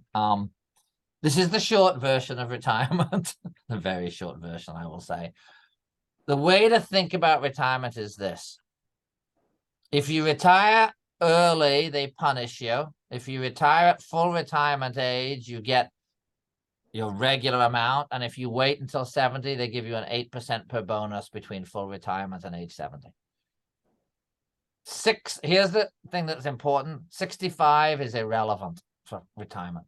This is the short version of retirement. The very short version, I will say. The way to think about retirement is this. If you retire early, they punish you. If you retire at full retirement age, you get your regular amount. And if you wait until 70, they give you an 8% per bonus between full retirement and age 70. Here's the thing that's important. 65 is irrelevant for retirement.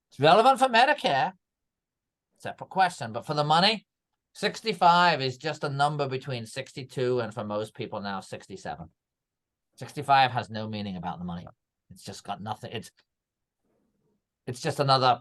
It's relevant for Medicare, separate question, but for the money, 65 is just a number between 62 and, for most people now, 67. 65 has no meaning about the money. It's just got nothing. It's just another,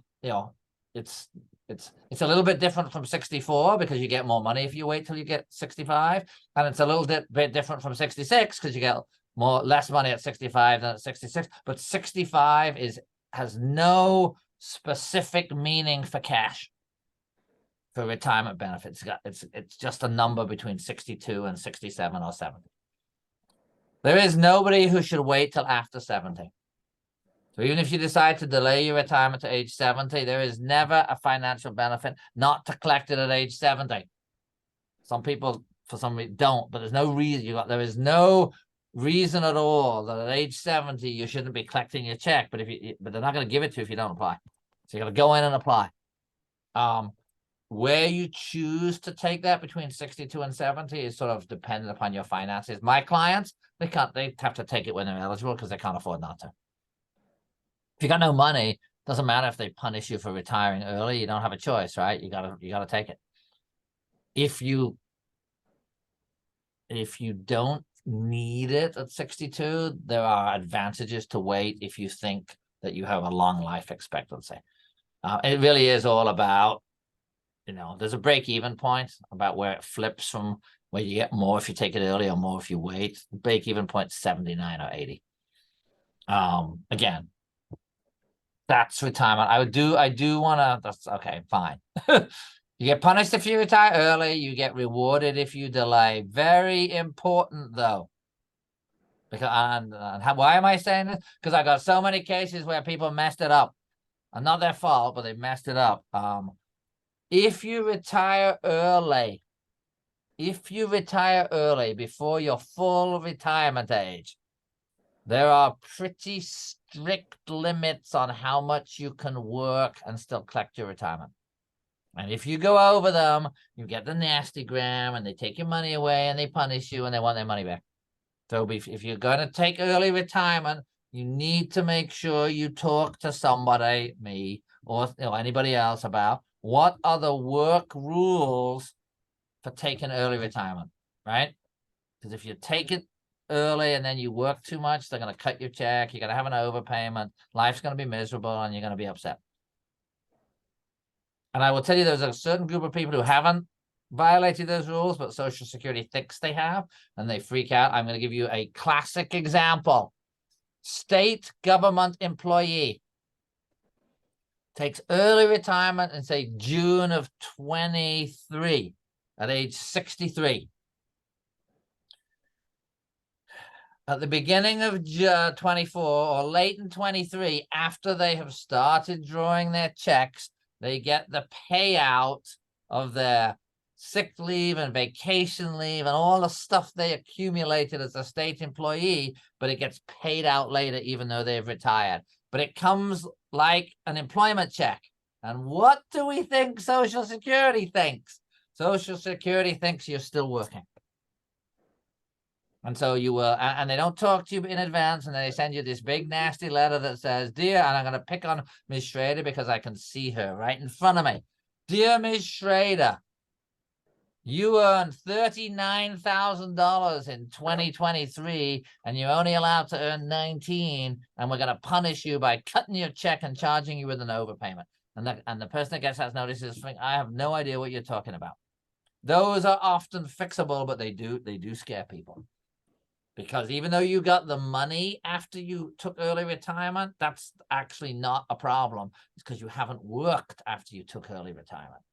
it's a little bit different from 64 because you get more money if you wait till you get 65, and it's a little bit different from 66 because you get less money at 65 than at 66. But 65 has no specific meaning for cash, for retirement benefits. It's just a number between 62 and 67 or 70. There is nobody who should wait till after 70. So even if you decide to delay your retirement to age 70, there is never a financial benefit not to collect it at age 70. Some people, for some reason, don't, but there's no reason. There is no reason at all that at age 70 you shouldn't be collecting your check. But they're not going to give it to you if you don't apply. So you got to go in and apply. where you choose to take that between 62 and 70 is sort of dependent upon your finances. My clients, they have to take it when they're eligible because they can't afford not to. If you got no money, doesn't matter if they punish you for retiring early, you don't have a choice, right? You gotta take it. If you don't need it at 62, there are advantages to wait if you think that you have a long life expectancy. It really is all about, there's a break-even point about where it flips from where you get more if you take it early or more if you wait. Break-even point 79 or 80. Again, that's retirement. I do want to, that's okay, fine. You get punished if you retire early. You get rewarded if you delay. Very important, though. Because why am I saying this? Because I got so many cases where people messed it up. And not their fault, but they messed it up. If you retire early before your full retirement age, there are pretty strict limits on how much you can work and still collect your retirement. And if you go over them, you get the nasty gram and they take your money away and they punish you and they want their money back. So if you're going to take early retirement, you need to make sure you talk to somebody, me, or anybody else about what are the work rules for taking early retirement, right? Because if you take it early and then you work too much, they're going to cut your check. You're going to have an overpayment. Life's going to be miserable and you're going to be upset. And I will tell you, there's a certain group of people who haven't violated those rules, but Social Security thinks they have, and they freak out. I'm going to give you a classic example. State government employee takes early retirement in, say, June of 23 at age 63. At the beginning of 24 or late in 23, after they have started drawing their checks, they get the payout of their sick leave and vacation leave and all the stuff they accumulated as a state employee, but it gets paid out later even though they've retired. But it comes like an employment check. And what do we think Social Security thinks? Social Security thinks you're still working. And so you will, and they don't talk to you in advance, and they send you this big nasty letter that says, "Dear," and I'm going to pick on Ms. Schrader because I can see her right in front of me. "Dear Ms. Schrader, you earned $39,000 in 2023, and you're only allowed to earn 19, and we're going to punish you by cutting your check and charging you with an overpayment." And the person that gets that notice is thinking, "I have no idea what you're talking about." Those are often fixable, but they do scare people. Because even though you got the money after you took early retirement, that's actually not a problem. It's because you haven't worked after you took early retirement.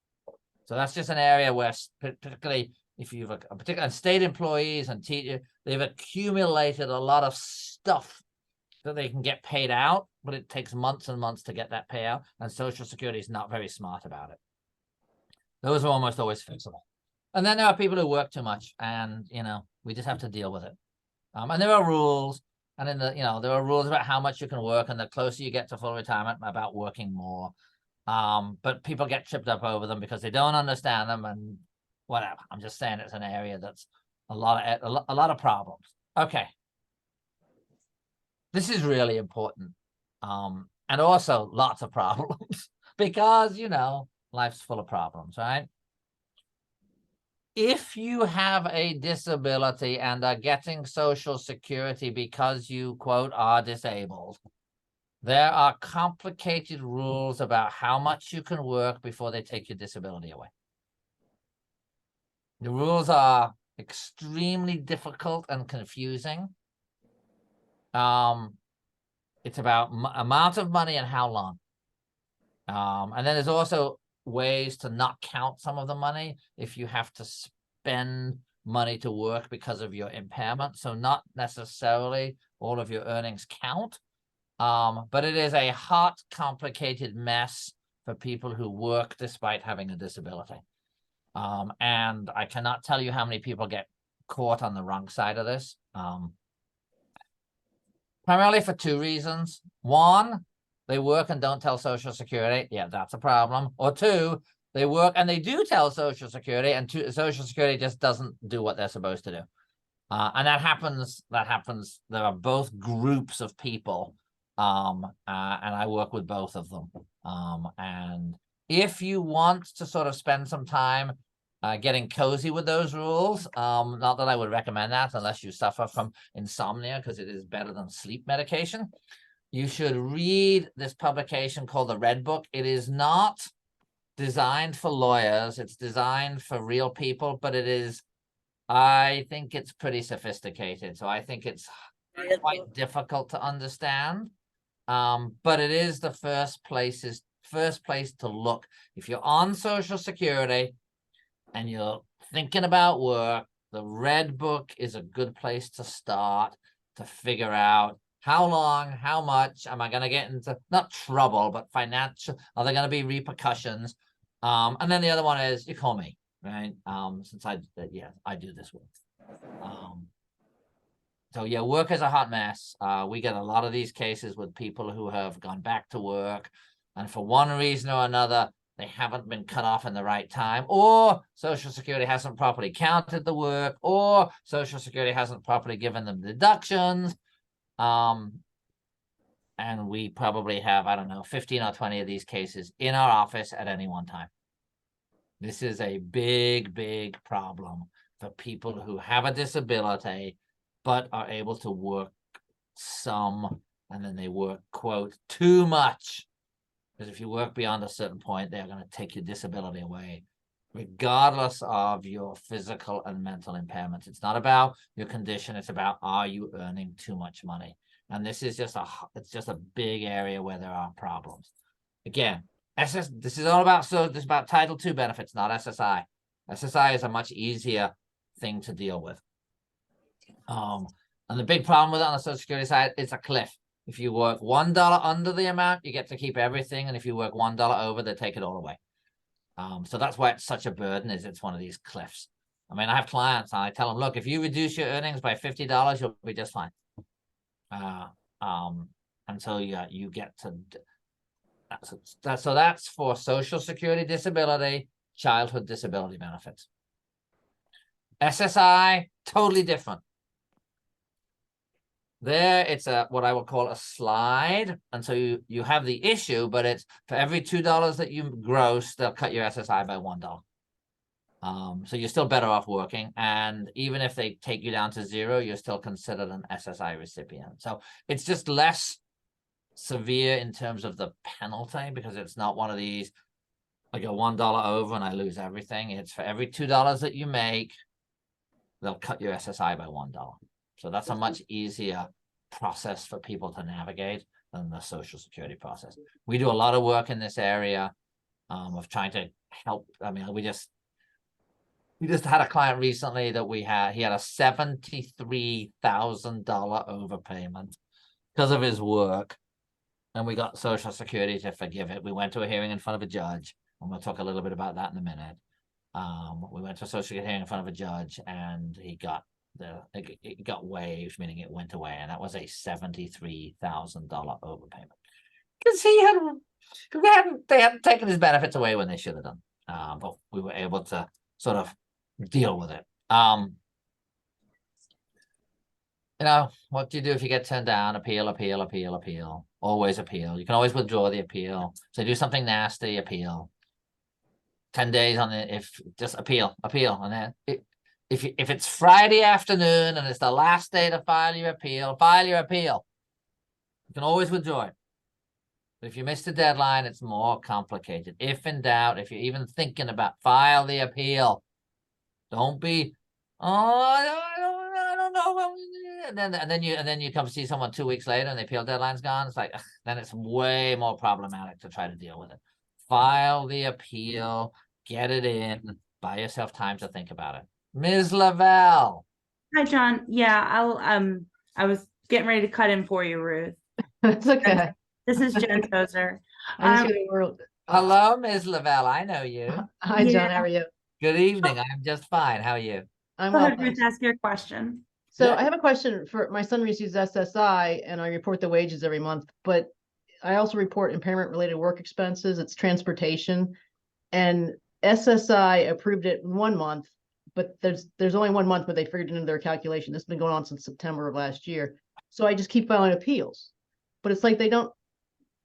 So that's just an area where, particularly if you've a particular state employees and teachers, they've accumulated a lot of stuff that they can get paid out, but it takes months and months to get that payout. And Social Security is not very smart about it. Those are almost always fixable. And then there are people who work too much, and we just have to deal with it. And there are rules, and there are rules about how much you can work, and the closer you get to full retirement, about working more. But people get tripped up over them because they don't understand them, and whatever. I'm just saying it's an area that's a lot of problems. Okay, this is really important, and also lots of problems because life's full of problems, right? If you have a disability and are getting Social Security because you, quote, are disabled, there are complicated rules about how much you can work before they take your disability away. The rules are extremely difficult and confusing. It's about amount of money and how long. And then there's also ways to not count some of the money if you have to spend money to work because of your impairment. So not necessarily all of your earnings count, but it is a hot, complicated mess for people who work despite having a disability. And I cannot tell you how many people get caught on the wrong side of this. Primarily for two reasons. One, they work and don't tell Social Security. Yeah, that's a problem. Or two, They work and they do tell Social Security, and Social Security just doesn't do what they're supposed to do. And that happens. There are both groups of people, and I work with both of them. And if you want to sort of spend some time getting cozy with those rules, not that I would recommend that unless you suffer from insomnia, because it is better than sleep medication. You should read this publication called the Red Book. It is not designed for lawyers. It's designed for real people, but I think it's pretty sophisticated. So I think it's quite difficult to understand. But it is the first place to look. If you're on Social Security and you're thinking about work, the Red Book is a good place to start to figure out how long, how much am I going to get into, not trouble, but financial, are there going to be repercussions? And then the other one is, you call me, right? Since I do this work. So yeah, work is a hot mess. We get a lot of these cases with people who have gone back to work, and for one reason or another, they haven't been cut off in the right time, or Social Security hasn't properly counted the work, or Social Security hasn't properly given them deductions. And we probably have, I don't know, 15 or 20 of these cases in our office at any one time. This is a big, big problem for people who have a disability, but are able to work some, and then they work, quote, too much. Because if you work beyond a certain point, they're going to take your disability away, regardless of your physical and mental impairments. It's not about your condition. It's about, are you earning too much money? And this is just it's just a big area where there are problems. Again, this is all about, this is about Title II benefits, not SSI. SSI is a much easier thing to deal with. And the big problem with it on the Social Security side, it's a cliff. If you work $1 under the amount, you get to keep everything. And if you work $1 over, they take it all away. So that's why it's such a burden, is it's one of these cliffs. I mean, I have clients and I tell them, look, if you reduce your earnings by $50, you'll be just fine. Until you get to, so that's for Social Security disability, childhood disability benefits. SSI, totally different. There, it's what I would call a slide. And so you have the issue, but it's for every $2 that you gross, they'll cut your SSI by $1. So you're still better off working. And even if they take you down to 0, you're still considered an SSI recipient. So it's just less severe in terms of the penalty, because it's not one of these, I go $1 over and I lose everything. It's for every $2 that you make, they'll cut your SSI by $1. So that's a much easier process for people to navigate than the Social Security process. We do a lot of work in this area of trying to help. I mean, we just had a client recently that he had a $73,000 overpayment because of his work. And we got Social Security to forgive it. We went to a hearing in front of a judge, and we'll talk a little bit about that in a minute. We went to a Social Security hearing in front of a judge, and it got waived, meaning it went away, and that was a $73,000 overpayment because they hadn't taken his benefits away when they should have done. But we were able to sort of deal with it. You know, what do you do if you get turned down? Appeal, appeal, appeal, appeal. Always appeal. You can always withdraw the appeal. So do something nasty, appeal. 10 days on it, if just appeal. And then if it's Friday afternoon and it's the last day to file your appeal. You can always withdraw it. But if you miss the deadline, it's more complicated. If in doubt, if you're even thinking about, file the appeal. Don't be, I don't know. And then you come see someone 2 weeks later and the appeal deadline's gone. It's like, then it's way more problematic to try to deal with it. File the appeal, get it in, buy yourself time to think about it. Ms. Lavelle. Hi, John. Yeah, I was getting ready to cut in for you, Ruth. That's okay. This is Jen Tozer. Hello, Ms. Lavelle. I know you. Hi, John. How are you? Good evening. I'm just fine. How are you? I'm Go well. ahead, Ruth, ask your question. So I have a question for my son receives SSI and I report the wages every month, but I also report impairment related work expenses. It's transportation. And SSI approved it in 1 month, but there's only 1 month where they figured it into their calculation. This has been going on since September of last year. So I just keep filing appeals, but it's like they don't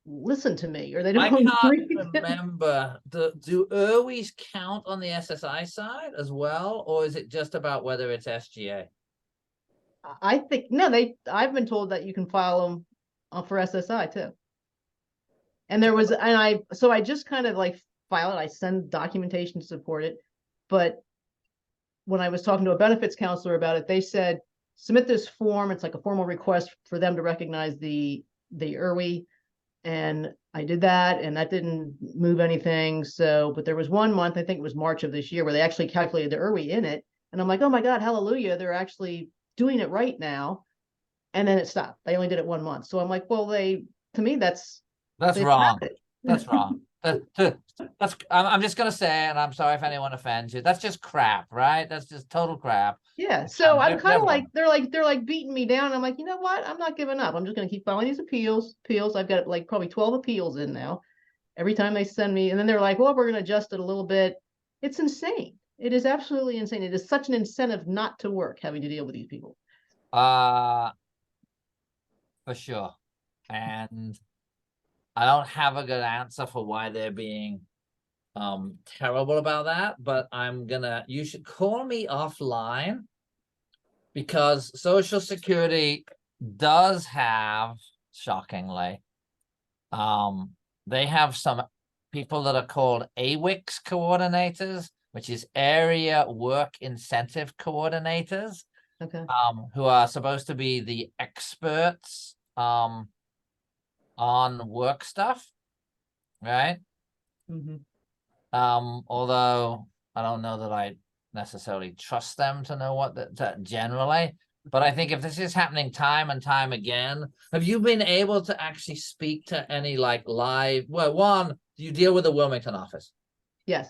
listen to me, or they I don't can't agree. remember. Do IRWIs count on the SSI side as well, or is it just about whether it's SGA? I think no, I've been told that you can file them for SSI too. And there was, and I just kind of like file it. I send documentation to support it. But when I was talking to a benefits counselor about it, they said, submit this form. It's like a formal request for them to recognize the IRWI. And I did that, and that didn't move anything. So, but there was 1 month, I think it was March of this year, where they actually calculated the IRWI in it. And I'm like, oh my God, hallelujah. They're actually doing it right now. And then it stopped. They only did it 1 month. So I'm like, well, to me, that's wrong. That's wrong. I'm just gonna say, and I'm sorry if anyone offends you. That's just crap, right? That's just total crap. Yeah. So I'm kind of like, like, they're like beating me down. I'm like, you know what? I'm not giving up. I'm just gonna keep filing these appeals. I've got like probably 12 appeals in now. Every time they send me, and then they're like, well, we're gonna adjust it a little bit. It's insane. It is absolutely insane. It is such an incentive not to work, having to deal with these people. For sure. And I don't have a good answer for why they're being terrible about that, but you should call me offline, because Social Security does have, shockingly, they have some people that are called AWICS coordinators, which is Area Work Incentive Coordinators. Okay. Who are supposed to be the experts on work stuff, right? Mm-hmm. Although I don't know that I necessarily trust them to know what generally, but I think if this is happening time and time again, have you been able to actually speak to any like live? Well, one, do you deal with the Wilmington office? Yes.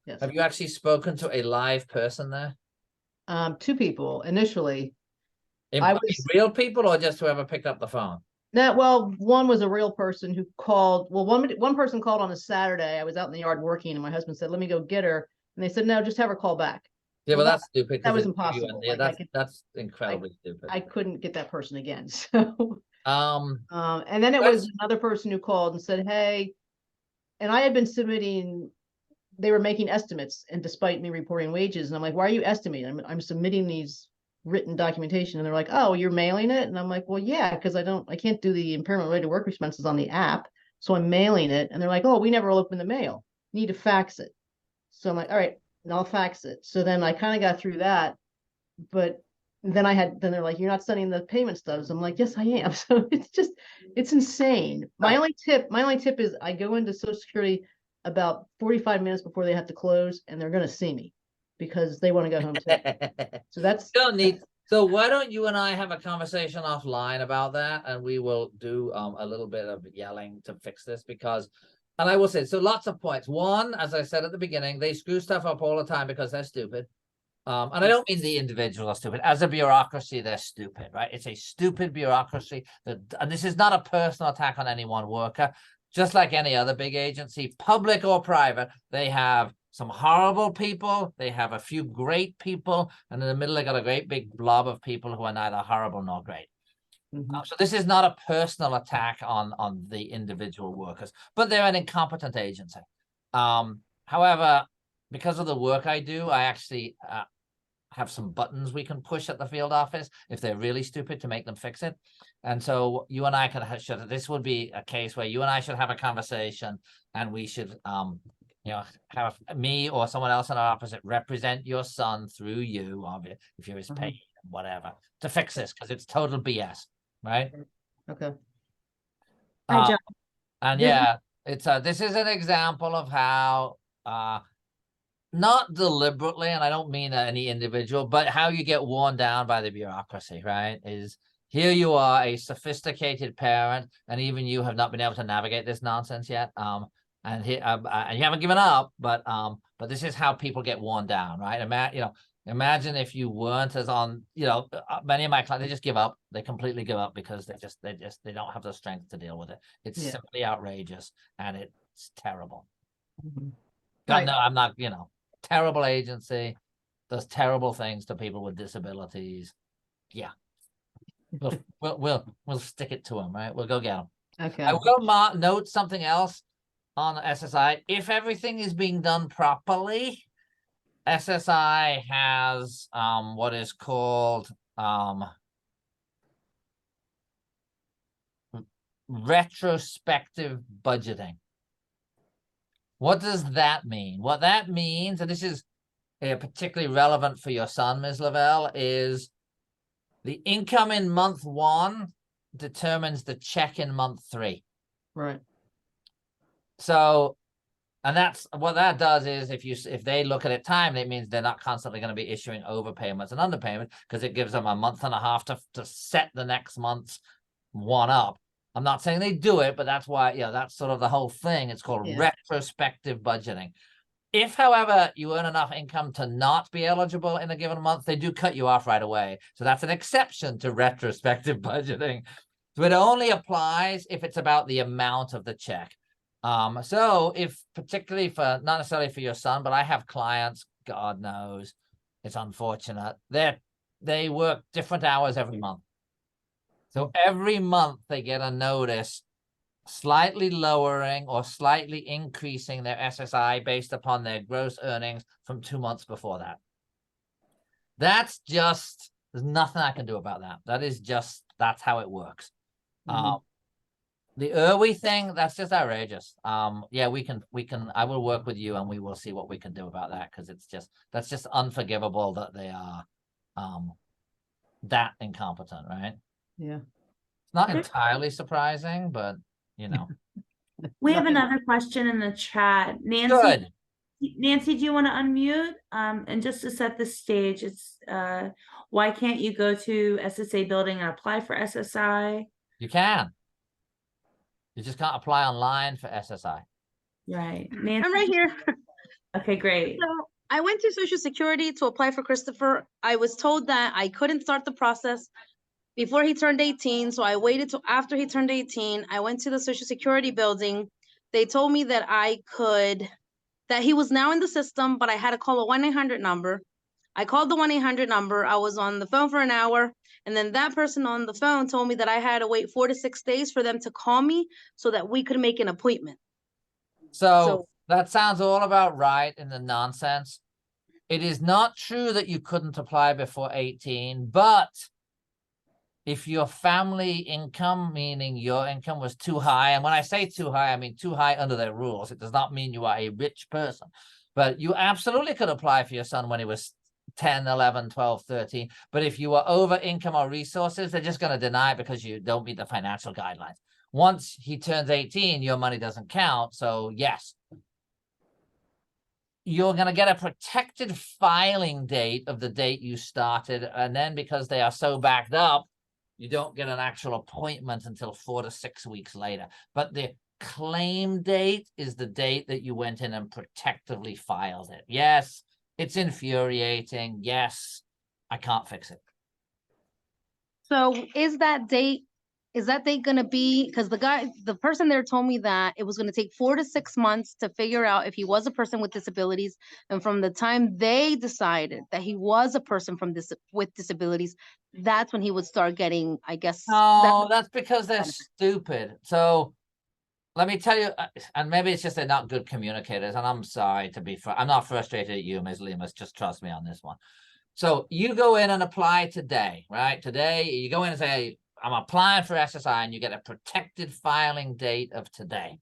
Yes. Have you actually spoken to a live person there? 2 people initially. Real people, or just whoever picked up the phone? No, well, one was a real person who called. Well, one person called on a Saturday. I was out in the yard working, and my husband said, "Let me go get her." And they said, "No, just have her call back." Yeah, well, that's stupid. That was impossible. Yeah, like, that's incredibly stupid. I couldn't get that person again. So, and then it was another person who called and said, "Hey," and I had been submitting. They were making estimates, and despite me reporting wages, and I'm like, "Why are you estimating?" I'm submitting these written documentation, and they're like, "Oh, you're mailing it?" And I'm like, "Well, yeah, because I can't do the impairment related work expenses on the app, so I'm mailing it." And they're like, "Oh, we never open the mail. You need to fax it." So I'm like, "All right, and I'll fax it." So then I kind of got through that, but then they're like, "You're not sending the payment stubs." I'm like, "Yes, I am." So it's insane. My only tip is I go into Social Security about 45 minutes before they have to close, and they're going to see me because they want to go home too. So that's don't need. So why don't you and I have a conversation offline about that, and we will do a little bit of yelling to fix this, because, and I will say, so lots of points. One, as I said at the beginning, they screw stuff up all the time because they're stupid. And I don't mean the individuals are stupid. As a bureaucracy, they're stupid, right? It's a stupid bureaucracy. And this is not a personal attack on any one worker. Just like any other big agency, public or private, they have some horrible people, they have a few great people, and in the middle they got a great big blob of people who are neither horrible nor great. So this is not a personal attack on the individual workers, but they're an incompetent agency. However, because of the work I do, I actually have some buttons we can push at the field office if they're really stupid to make them fix it. And so you and I this would be a case where you and I should have a conversation, and we should have me or someone else in our office represent your son through you, if you're his pay, whatever, to fix this, because it's total BS, right? Okay. Hi, John. And yeah, it's this is an example of how not deliberately, and I don't mean any individual, but how you get worn down by the bureaucracy, right? Is here you are, a sophisticated parent, and even you have not been able to navigate this nonsense yet. And you haven't given up, but this is how people get worn down, right? Imagine if you weren't as on, many of my clients, they just give up. They completely give up because they don't have the strength to deal with it. It's simply outrageous, and it's terrible. God, Right. no, I'm not, terrible agency, does terrible things to people with disabilities. Yeah. We'll stick it to them, right? We'll go get them. Okay. I will note something else on SSI. If everything is being done properly, SSI has what is called retrospective budgeting. What does that mean? What that means, and this is particularly relevant for your son, Ms. Lavelle, is the income in month 1 determines the check in month 3. Right. So, and that's what that does is if they look at it timely, it means they're not constantly going to be issuing overpayments and underpayments, because it gives them a month and a half to set the next month's one up. I'm not saying they do it, but that's why, that's sort of the whole thing. It's called retrospective budgeting. If, however, you earn enough income to not be eligible in a given month, they do cut you off right away. So that's an exception to retrospective budgeting. So it only applies if it's about the amount of the check. So if particularly for, not necessarily for your son, but I have clients, God knows, it's unfortunate, they work different hours every month. So every month they get a notice slightly lowering or slightly increasing their SSI based upon their gross earnings from 2 months before that. There's nothing I can do about that. That's how it works. The IRWI thing, that's just outrageous. I will work with you and we will see what we can do about that, because that's just unforgivable that they are that incompetent, right? Yeah. It's not entirely surprising, but We have Nothing. another question in the chat. Good. Nancy, do you want to unmute? And just to set the stage, it's why can't you go to SSA building and apply for SSI? You can. You just can't apply online for SSI. Right. Nancy, I'm right here. okay, great. So I went to Social Security to apply for Christopher. I was told that I couldn't start the process before he turned 18. So I waited till after he turned 18. I went to the Social Security building. They told me that that he was now in the system, but I had to call a 1-800 number. I called the 1-800 number. I was on the phone for an hour. And then that person on the phone told me that I had to wait 4 to 6 days for them to call me so that we could make an appointment. So that sounds all about right in the nonsense. It is not true that you couldn't apply before 18, but if your family income, meaning your income, was too high, and when I say too high, I mean too high under their rules. It does not mean you are a rich person, but you absolutely could apply for your son when he was 10, 11, 12, 13. But if you were over income or resources, they're just going to deny it because you don't meet the financial guidelines. Once he turns 18, your money doesn't count. So yes, you're going to get a protected filing date of the date you started. And then because they are so backed up, you don't get an actual appointment until 4 to 6 weeks later. But the claim date is the date that you went in and protectively filed it. Yes, it's infuriating. Yes, I can't fix it. So is that date going to be, because the person there told me that it was going to take 4 to 6 months to figure out if he was a person with disabilities. And from the time they decided that he was a person with disabilities, that's when he would start getting, I guess. No, that's because they're stupid. So let me tell you, and maybe it's just they're not good communicators, and I'm sorry to be, I'm not frustrated at you, Ms. Lemus, just trust me on this one. So you go in and apply today, right? Today, you go in and say, I'm applying for SSI, and you get a protected filing date of today.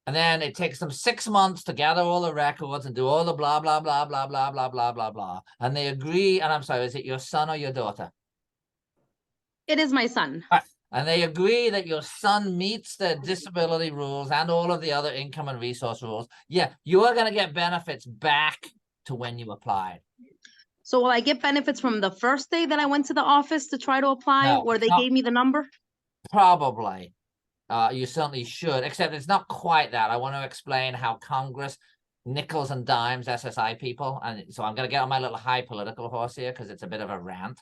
And then it takes them 6 months to gather all the records and do all the blah, blah, blah, blah, blah, blah, blah, blah, blah. And they agree, and I'm sorry, is it your son or your daughter? It is my son. All right. And they agree that your son meets the disability rules and all of the other income and resource rules. Yeah, you are going to get benefits back to when you applied. So will I get benefits from the first day that I went to the office to try to apply, No, where they gave me the number? Probably. You certainly should, except it's not quite that. I want to explain how Congress nickels and dimes SSI people. And so I'm going to get on my little high political horse here because it's a bit of a rant.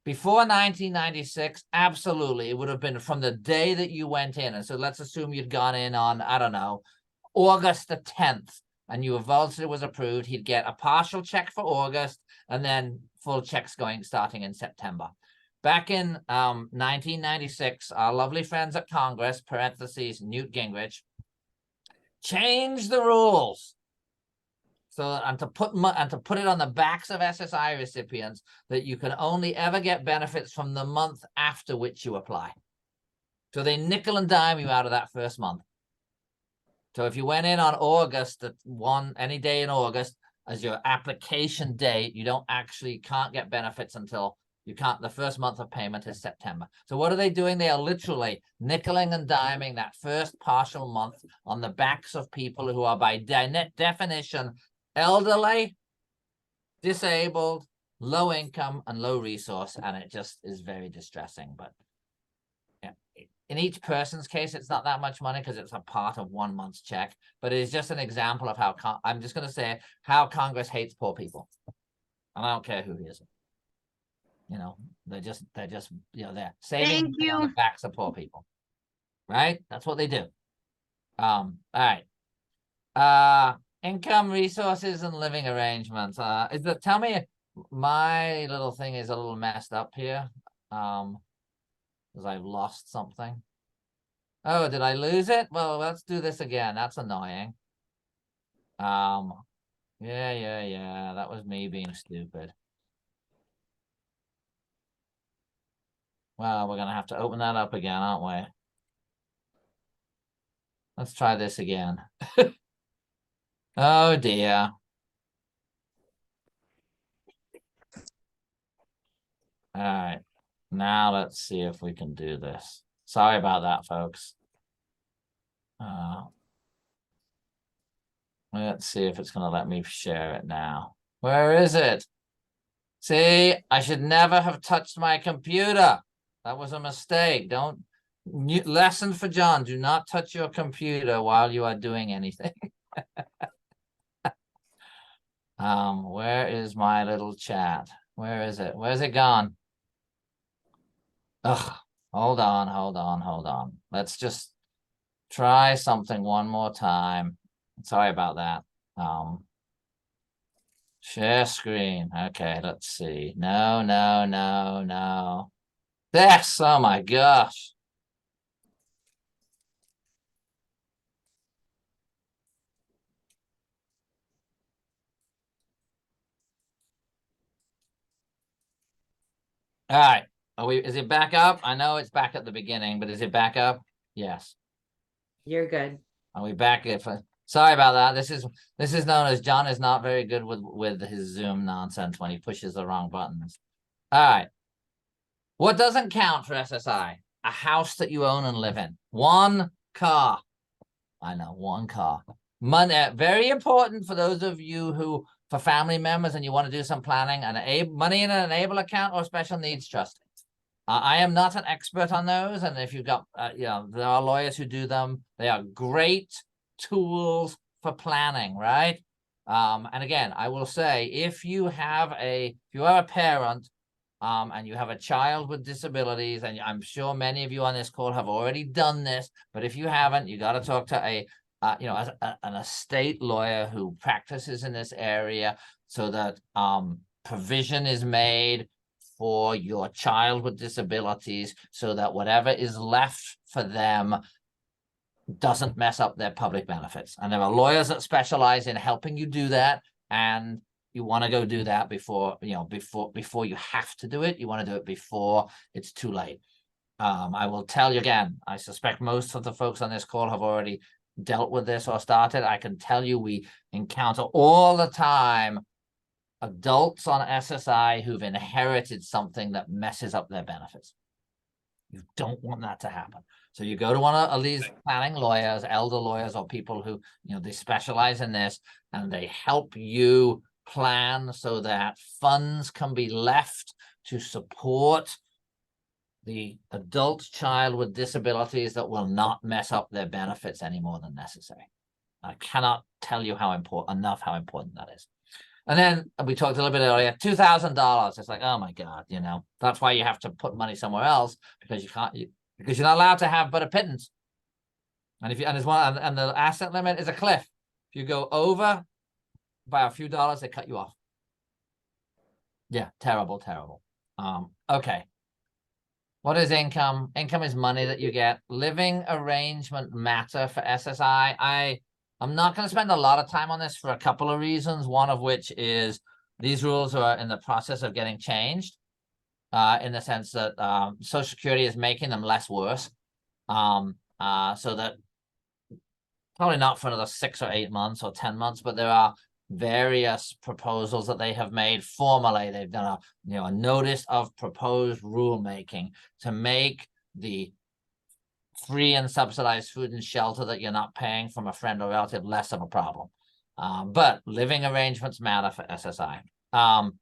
Before 1996, absolutely, it would have been from the day that you went in. And so let's assume you'd gone in on, I don't know, August the 10th, and you voted it was approved, he'd get a partial check for August and then full checks starting in September. Back in 1996, our lovely friends at Congress, parentheses, Newt Gingrich, changed the rules. So, and to put it on the backs of SSI recipients that you can only ever get benefits from the month after which you apply. So they nickel and dime you out of that first month. So if you went in on August, any day in August as your application date, you can't get benefits until the first month of payment is September. So what are they doing? They are literally nickeling and diming that first partial month on the backs of people who are by definition elderly, disabled, low income, and low resource. And it just is very distressing. But yeah, in each person's case, it's not that much money because it's a part of 1 month's check. But it is just an example of how I'm just going to say how Congress hates poor people. And I don't care who he is. You know, they're just they're saving on the backs of poor people, right? That's what they do. All right. Income, resources, and living arrangements. Tell me, my little thing is a little messed up here. Because I've lost something. Oh, did I lose it? Well, let's do this again. That's annoying. Yeah. That was me being stupid. Well, we're going to have to open that up again, aren't we? Let's try this again. Oh, dear. All right. Now let's see if we can do this. Sorry about that, folks. Let's see if it's going to let me share it now. Where is it? See, I should never have touched my computer. That was a mistake. Lesson for John, do not touch your computer while you are doing anything. Where is my little chat? Where is it? Where's it gone? Ugh, hold on. Let's just try something one more time. Sorry about that. Share screen. Okay, let's see. No. Yes, oh my gosh. All right. Is it back up? I know it's back at the beginning, but is it back up? Yes. You're good. Are we back? Sorry about that. This is known as John is not very good with his Zoom nonsense when he pushes the wrong buttons. All right. What doesn't count for SSI? A house that you own and live in. One car. I know, one car. Money, very important for those of you who, for family members, and you want to do some planning, money in an Enable account or special needs trust. I am not an expert on those, and if you've got, there are lawyers who do them. They are great tools for planning, right? And again, I will say, if you are a parent, and you have a child with disabilities, and I'm sure many of you on this call have already done this, but if you haven't, you got to talk to an estate lawyer who practices in this area so that provision is made for your child with disabilities so that whatever is left for them doesn't mess up their public benefits. And there are lawyers that specialize in helping you do that, and you want to go do that before you have to do it. You want to do it before it's too late. I will tell you again, I suspect most of the folks on this call have already dealt with this or started. I can tell you we encounter all the time adults on SSI who've inherited something that messes up their benefits. You don't want that to happen. So you go to one of these planning lawyers, elder lawyers, or people who, they specialize in this, and they help you plan so that funds can be left to support the adult child with disabilities that will not mess up their benefits any more than necessary. I cannot tell you how important that is. And then we talked a little bit earlier, $2,000. It's like, oh my God, that's why you have to put money somewhere else, because because you're not allowed to have but a pittance. And if you, and there's one, and the asset limit is a cliff. If you go over by a few dollars, they cut you off. Yeah, terrible, terrible. Okay. What is income? Income is money that you get. Living arrangement matter for SSI. I'm not going to spend a lot of time on this for a couple of reasons. One of which is these rules are in the process of getting changed, in the sense that Social Security is making them less worse. So that probably not for another 6 or 8 months or 10 months, but there are various proposals that they have made formally. They've done a notice of proposed rulemaking to make the free and subsidized food and shelter that you're not paying from a friend or relative less of a problem. But living arrangements matter for SSI. All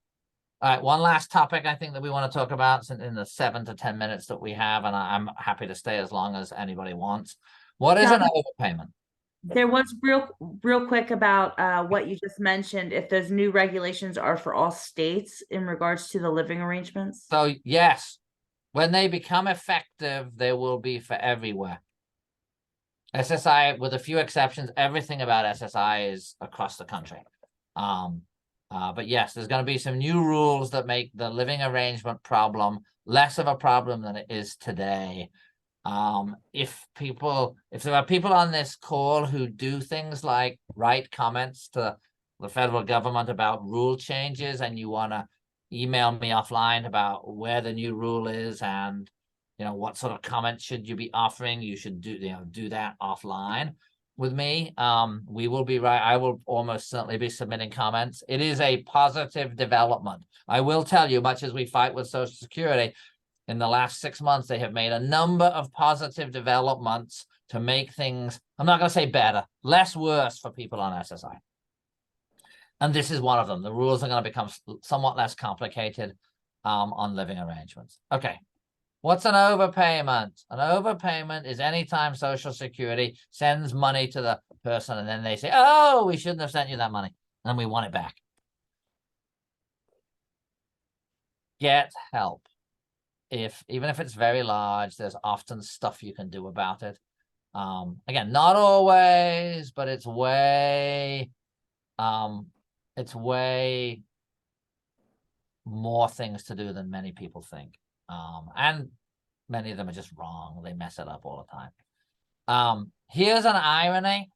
right, one last topic I think that we want to talk about in the 7 to 10 minutes that we have, and I'm happy to stay as long as anybody wants. What is an overpayment? There was real quick about what you just mentioned, if those new regulations are for all states in regards to the living arrangements. So yes, when they become effective, they will be for everywhere. SSI, with a few exceptions, everything about SSI is across the country. But yes, there's going to be some new rules that make the living arrangement less of a problem than it is today. If there are people on this call who do things like write comments to the federal government about rule changes, and you want to email me offline about where the new rule is and what sort of comments should you be offering, you should do that offline with me. We will be I will almost certainly be submitting comments. It is a positive development. I will tell you, much as we fight with Social Security, in the last 6 months, they have made a number of positive developments to make things, I'm not going to say better, less worse for people on SSI. And this is one of them. The rules are going to become somewhat less complicated on living arrangements. Okay. What's an overpayment? An overpayment is anytime Social Security sends money to the person and then they say, oh, we shouldn't have sent you that money, and then we want it back. Get help. Even if it's very large, there's often stuff you can do about it. Again, not always, but it's way more things to do than many people think. And many of them are just wrong. They mess it up all the time. Here's an irony,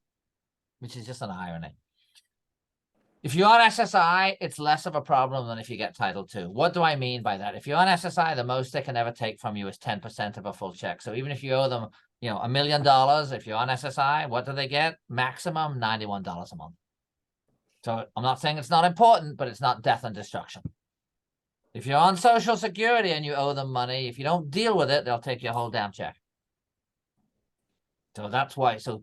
which is just an irony. If you're on SSI, it's less of a problem than if you get Title II. What do I mean by that? If you're on SSI, the most they can ever take from you is 10% of a full check. So even if you owe them, $1 million, if you're on SSI, what do they get? Maximum $91 a month. So I'm not saying it's not important, but it's not death and destruction. If you're on Social Security and you owe them money, if you don't deal with it, they'll take your whole damn check. So that's why. So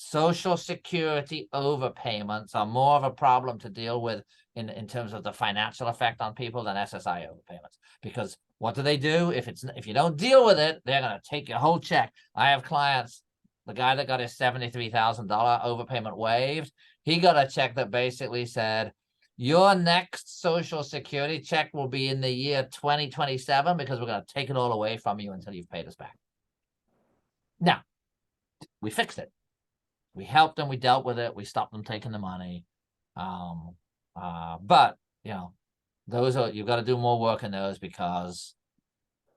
Social Security overpayments are more of a problem to deal with in terms of the financial effect on people than SSI overpayments. Because what do? If you don't deal with it, they're going to take your whole check. I have clients, the guy that got his $73,000 overpayment waived, he got a check that basically said, your next Social Security check will be in the year 2027 because we're going to take it all away from you until you've paid us back. Now, we fixed it. We helped them. We dealt with it. We stopped them taking the money. But you've got to do more work in those because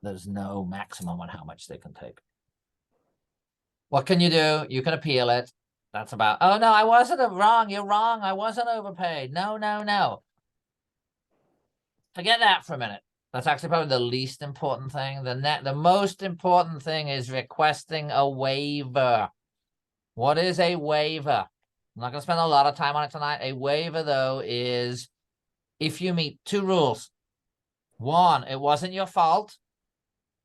there's no maximum on how much they can take. What can you do? You can appeal it. That's about, oh no, I wasn't wrong. You're wrong. I wasn't overpaid. No. Forget that for a minute. That's actually probably the least important thing. The most important thing is requesting a waiver. What is a waiver? I'm not going to spend a lot of time on it tonight. A waiver, though, is if you meet 2 rules. 1, it wasn't your fault.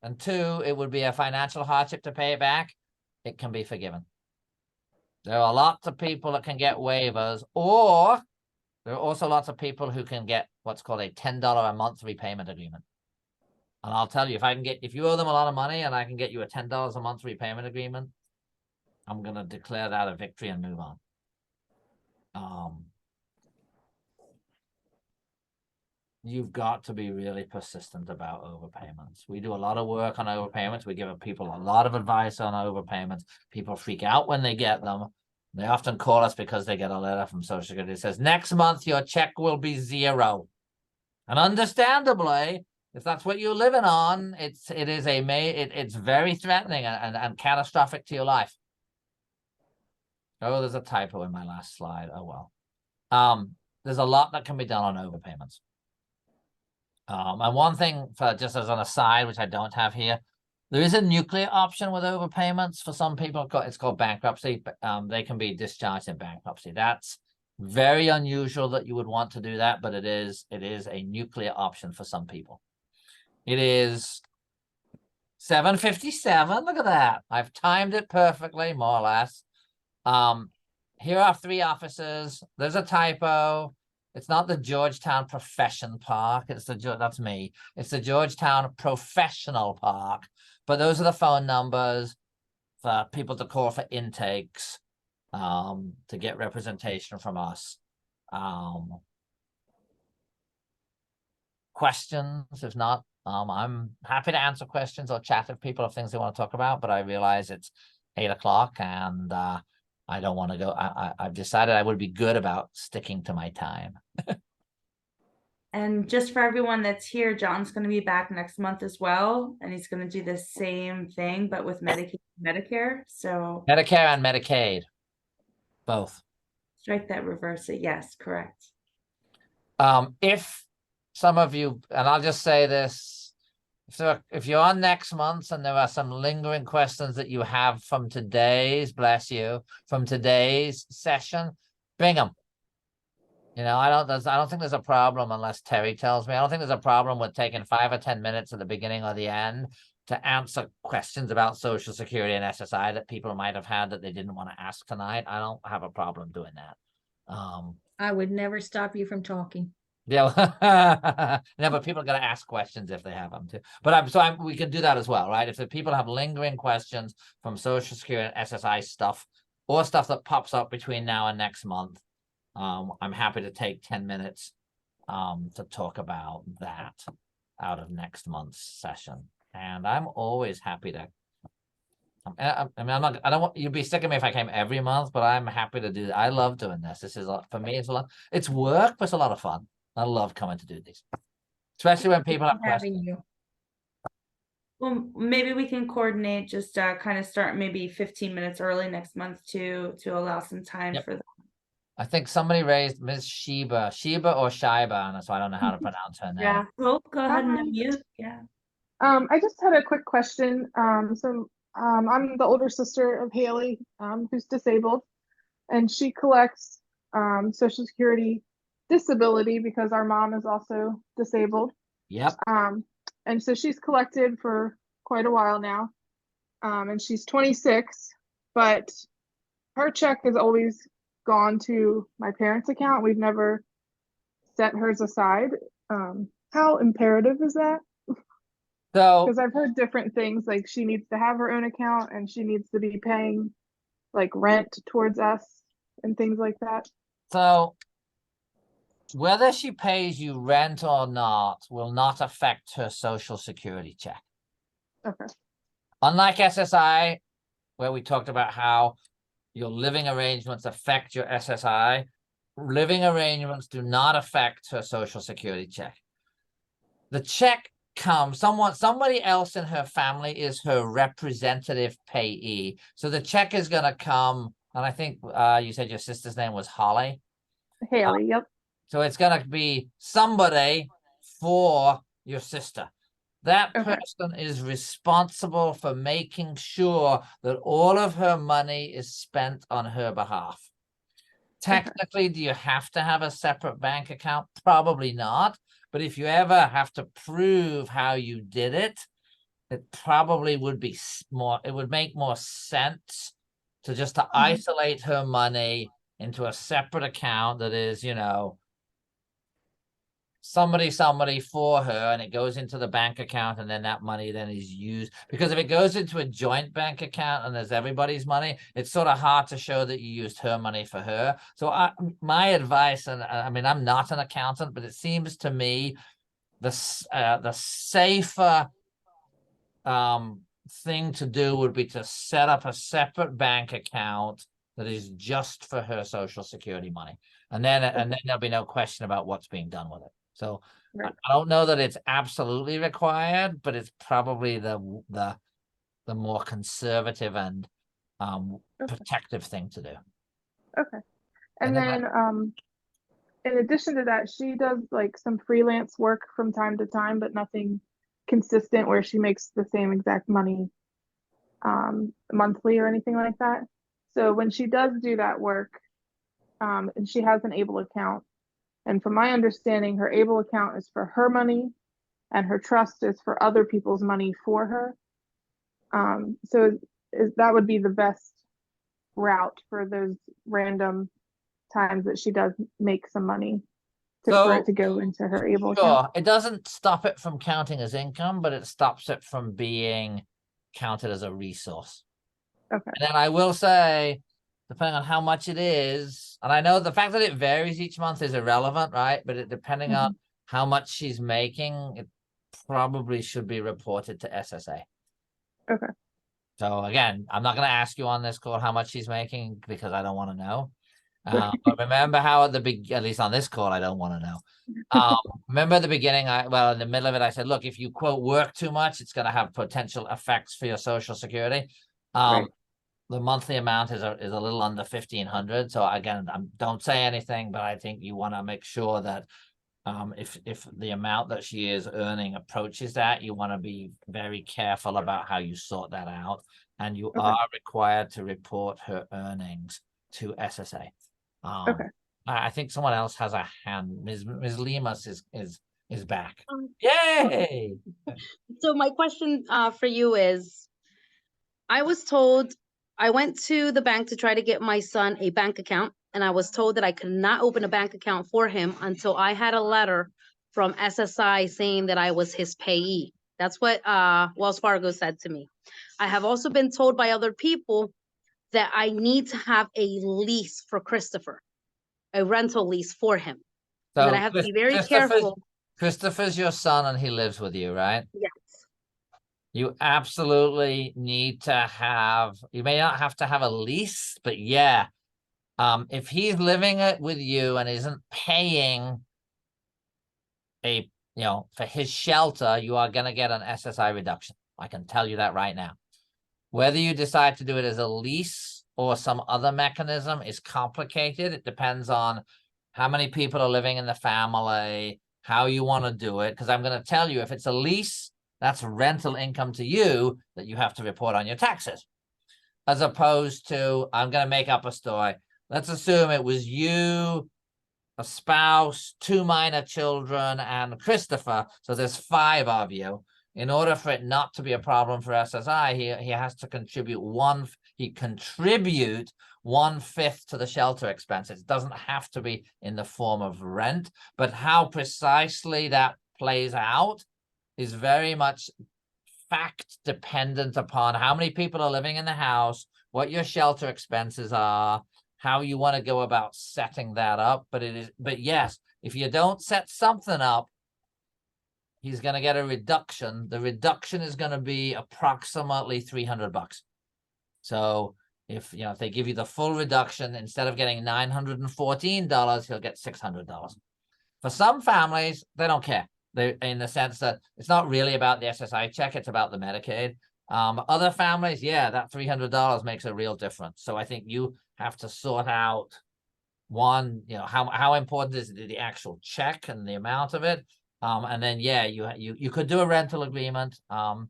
And 2, it would be a financial hardship to pay it back. It can be forgiven. There are lots of people that can get waivers, or there are also lots of people who can get what's called a $10 a month repayment agreement. And I'll tell you, if you owe them a lot of money and I can get you a $10 a month repayment agreement, I'm going to declare that a victory and move on. you've got to be really persistent about overpayments. We do a lot of work on overpayments. We give people a lot of advice on overpayments. People freak out when they get them. They often call us because they get a letter from Social Security that says, next month your check will be 0. And understandably, if that's what you're living on, it's very threatening and catastrophic to your life. Oh, there's a typo in my last slide. Oh well. There's a lot that can be done on overpayments. And one thing, for just as an aside, which I don't have here, there is a nuclear option with overpayments for some people. It's called bankruptcy. They can be discharged in bankruptcy. That's very unusual that you would want to do that, but it is a nuclear option for some people. It is 7:57. Look at that. I've timed it perfectly, more or less. Here are 3 officers. There's a typo. It's not the Georgetown Profession Park. That's me. It's the Georgetown Professional Park. But those are the phone numbers for people to call for intakes, to get representation from us. Questions? If not, I'm happy to answer questions or chat with people of things they want to talk about, but I realize it's 8 o'clock and I don't want to go. I've decided I would be good about sticking to my time. And just for everyone that's here, John's going to be back next month as well. And he's going to do the same thing, but with Medicaid and Medicare. So Medicare and Medicaid, both. Strike that, reverse it. Yes, correct. If some of you, and I'll just say this, if you're on next month and there are some lingering questions that you have from today's, bless you, from today's session, bring them. You know, I don't think there's a problem unless Terry tells me. I don't think there's a problem with taking 5 or 10 minutes at the beginning or the end to answer questions about Social Security and SSI that people might have had that they didn't want to ask tonight. I don't have a problem doing that. I would never stop you from talking. Yeah, no, but people are going to ask questions if they have them too. But we can do that as well, right? If the people have lingering questions from Social Security and SSI stuff, or stuff that pops up between now and next month, I'm happy to take 10 minutes to talk about that out of next month's session. And I'm always happy to. I mean, I don't want you'd be sick of me if I came every month, but I'm happy to do that. I love doing this. This is for me. It's work, but it's a lot of fun. I love coming to do these, especially when people have questions. You. Well, maybe we can coordinate, just kind of start maybe 15 minutes early next month to allow some time for that. I think somebody raised Ms. Sheba or Shiba, so I don't know how to pronounce her name. Yeah, Hope, go ahead and unmute. Yeah. I just had a quick question. I'm the older sister of Haley, who's disabled, and she collects Social Security disability because our mom is also disabled. Yep. And so she's collected for quite a while now, and she's 26, but her check has always gone to my parents' account. We've never set hers aside. How imperative is that? So, because I've heard different things, like she needs to have her own account and she needs to be paying like rent towards us and things like that. So whether she pays you rent or not will not affect her Social Security check. Okay. Unlike SSI, where we talked about how your living arrangements affect your SSI, living arrangements do not affect her Social Security check. The check comes, somebody else in her family is her representative payee. So the check is going to come, and I think you said your sister's name was Holly. Haley, yep. So it's going to be somebody for your sister. That person is responsible for making sure that all of her money is spent on her behalf. Technically, do you have to have a separate bank account? Probably not. But if you ever have to prove how you did it, it probably would be more, it would make more sense to just to isolate her money into a separate account that is, you know, somebody for her, and it goes into the bank account, and then that money then is used. Because if it goes into a joint bank account and there's everybody's money, it's sort of hard to show that you used her money for her. So my advice, and I mean, I'm not an accountant, but it seems to me the safer thing to do would be to set up a separate bank account that is just for her Social Security money. And then there'll be no question about what's being done with it. So Right. I don't know that it's absolutely required, but it's probably the more conservative and protective thing to do. Okay. And And then then in addition to that, she does like some freelance work from time to time, but nothing consistent where she makes the same exact money monthly or anything like that. So when she does do that work, and she has an ABLE account, and from my understanding, her ABLE account is for her money and her trust is for other people's money for her. So that would be the best route for those random times that she does make some money for it to go into her ABLE account. Sure, it doesn't stop it from counting as income, but it stops it from being counted as a resource. Okay. And then I will say, depending on how much it is, and I know the fact that it varies each month is irrelevant, right? But depending on how much she's making, it probably should be reported to SSA. Okay. So again, I'm not going to ask you on this call how much she's making because I don't want to know. But remember how at least on this call, I don't want to know. Remember at the beginning, in the middle of it, I said, look, if you quote work too much, it's going to have potential effects for your Social Security. Right. The monthly amount is a little under 1,500. So again, don't say anything, but I think you want to make sure that if the amount that she is earning approaches that, you want to be very careful about how you sort that out. And you are required to report her earnings to SSA. Okay. I think someone else has a hand. Ms. Lemus is back. Yay! So my question for you is, I was told, I went to the bank to try to get my son a bank account, and I was told that I could not open a bank account for him until I had a letter from SSI saying that I was his payee. That's what Wells Fargo said to me. I have also been told by other people that I need to have a lease for Christopher, a rental lease for him. So that I have to be very careful. Christopher's your son and he lives with you, right? Yes. You absolutely need to have, you may not have to have a lease, but yeah. If he's living it with you and isn't paying for his shelter, you are going to get an SSI reduction. I can tell you that right now. Whether you decide to do it as a lease or some other mechanism is complicated. It depends on how many people are living in the family, how you want to do it. Because I'm going to tell you, if it's a lease, that's rental income to you that you have to report on your taxes. As opposed to, I'm going to make up a story. Let's assume it was you, a spouse, 2 minor children, and Christopher. So there's 5 of you. In order for it not to be a problem for SSI, he has to contribute 1/5 to the shelter expenses. It doesn't have to be in the form of rent, but how precisely that plays out is very much fact dependent upon how many people are living in the house, what your shelter expenses are, how you want to go about setting that up. But yes, if you don't set something up, he's going to get a reduction. The reduction is going to be approximately $300. So if they give you the full reduction, instead of getting $914, he'll get $600. For some families, they don't care. In the sense that it's not really about the SSI check, it's about the Medicaid. Other families, yeah, that $300 makes a real difference. So I think you have to sort out one, how important is the actual check and the amount of it. And then, yeah, you could do a rental agreement. Right,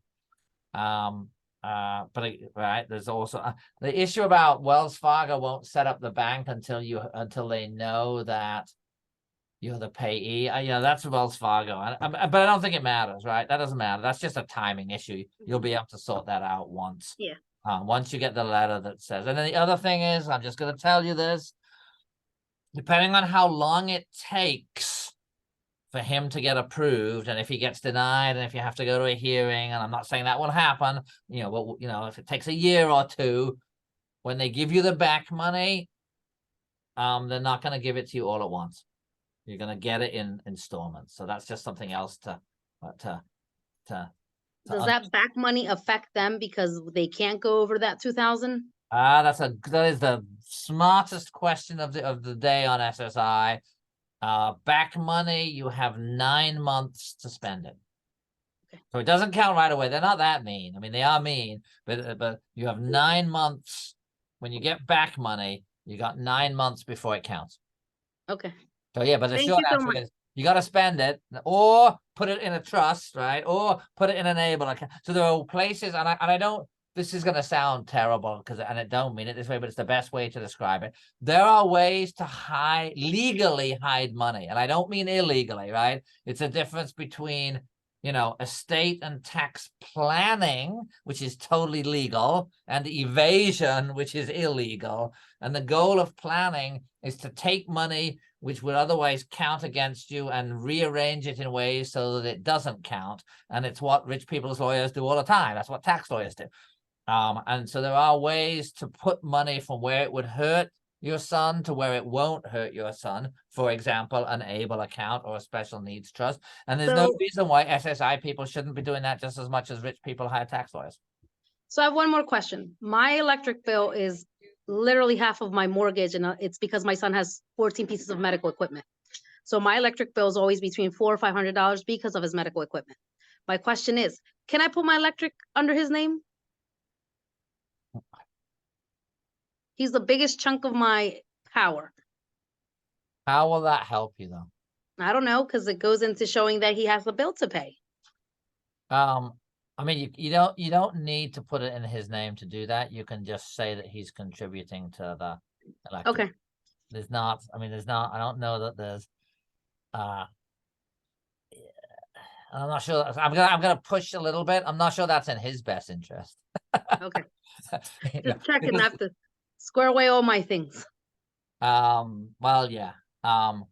there's also the issue about Wells Fargo won't set up the bank until they know that you're the payee. That's Wells Fargo. But I don't think it matters, right? That doesn't matter. That's just a timing issue. You'll be able to sort that out once. Yeah. Once you get the letter that says. And then the other thing is, I'm just going to tell you this. Depending on how long it takes for him to get approved, and if he gets denied, and if you have to go to a hearing, and I'm not saying that will happen, but if it takes a year or two, when they give you the back money, they're not going to give it to you all at once. You're going to get it in installments. So that's just something else to Does that back money affect them because they can't go over that 2,000? That is the smartest question of the day on SSI. Back money, you have 9 months to spend it. Okay. So it doesn't count right away. They're not that mean. I mean, they are mean, but you have 9 months. When you get back money, you got 9 months before it counts. Okay. So yeah, but the Thank short you so answer much. is you got to spend it or put it in a trust, right? Or put it in an enable account. So there are places, and I don't, this is going to sound terrible and I don't mean it this way, but it's the best way to describe it. There are ways to legally hide money. And I don't mean illegally, right? It's a difference between, you know, estate and tax planning, which is totally legal, and evasion, which is illegal. And the goal of planning is to take money which would otherwise count against you and rearrange it in ways so that it doesn't count. And it's what rich people's lawyers do all the time. That's what tax lawyers do. And so there are ways to put money from where it would hurt your son to where it won't hurt your son. For example, an ABLE account or a special needs trust. And there's no reason why SSI people shouldn't be doing that just as much as rich people hire tax lawyers. So I have one more question. My electric bill is literally half of my mortgage, and it's because my son has 14 pieces of medical equipment. So my electric bill is always between $400 or $500 because of his medical equipment. My question is, can I put my electric under his name? He's the biggest chunk of my power. How will that help you though? I don't know, because it goes into showing that he has a bill to pay. I mean, you don't need to put it in his name to do that. You can just say that he's contributing to the electric. Okay. I don't know that there's I'm not sure. I'm gonna push a little bit. I'm not sure that's in his best interest. Okay. Just checking, not to square away all my things. Well, yeah. And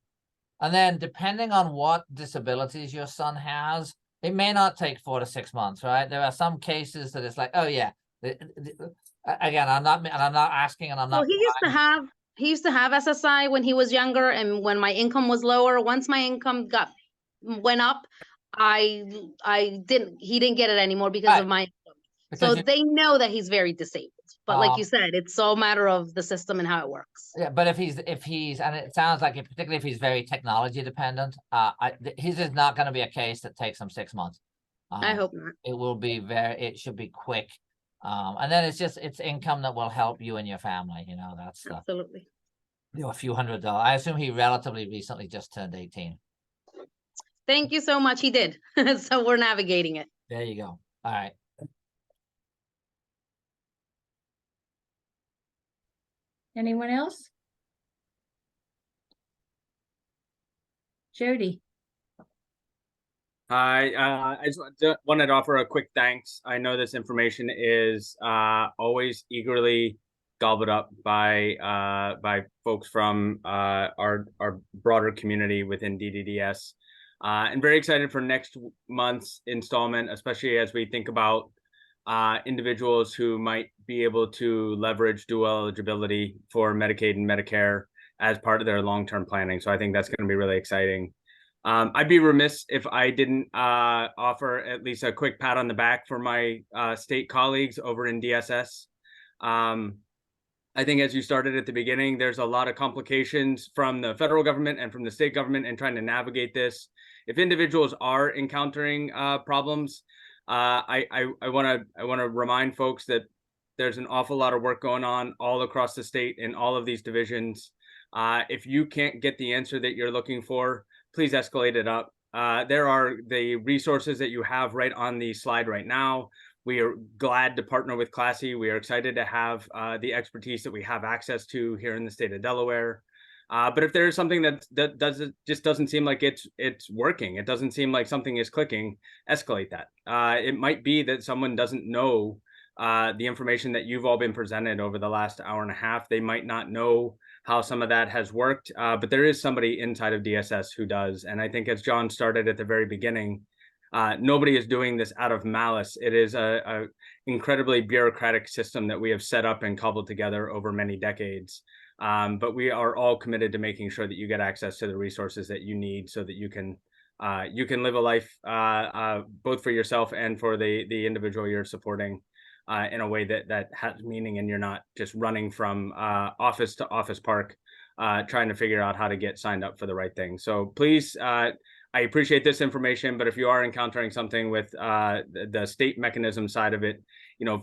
then depending on what disabilities your son has, it may not take 4 to 6 months, right? There are some cases that it's like, oh yeah. Again, I'm not asking, and I'm not. Well, he used to have SSI when he was younger, and when my income was lower. Once my income went up, he didn't get it anymore because of my income. So they know that he's very disabled. But like you said, it's all a matter of the system and how it works. Yeah, but if he's, and it sounds like it, particularly if he's very technology dependent, his is not going to be a case that takes him 6 months. I hope not. It will be it should be quick. And then it's income that will help you and your family. You know, that's absolutely. You know, a few $100. I assume he relatively recently just turned 18. Thank you so much. He did. So we're navigating it. There you go. All right. Anyone else? Jody. Hi, I just wanted to offer a quick thanks. I know this information is always eagerly gobbled up by folks from our broader community within DDDS, and very excited for next month's installment, especially as we think about individuals who might be able to leverage dual eligibility for Medicaid and Medicare as part of their long-term planning. So I think that's going to be really exciting. I'd be remiss if I didn't offer at least a quick pat on the back for my state colleagues over in DSS. I think as you started at the beginning, there's a lot of complications from the federal government and from the state government in trying to navigate this. If individuals are encountering problems, I want to remind folks that there's an awful lot of work going on all across the state in all of these divisions. If you can't get the answer that you're looking for, please escalate it up. There are the resources that you have right on the slide right now. We are glad to partner with Classy. We are excited to have the expertise that we have access to here in the state of Delaware. But if there is something that just doesn't seem like it's working, it doesn't seem like something is clicking, escalate that. It might be that someone doesn't know the information that you've all been presented over the last hour and a half. They might not know how some of that has worked, but there is somebody inside of DSS who does. And I think as John started at the very beginning, nobody is doing this out of malice. It is a incredibly bureaucratic system that we have set up and cobbled together over many decades. But we are all committed to making sure that you get access to the resources that you need so that you can live a life both for yourself and for the individual you're supporting in a way that has meaning, and you're not just running from office to office park trying to figure out how to get signed up for the right thing. So please, I appreciate this information, but if you are encountering something with the state mechanism side of it,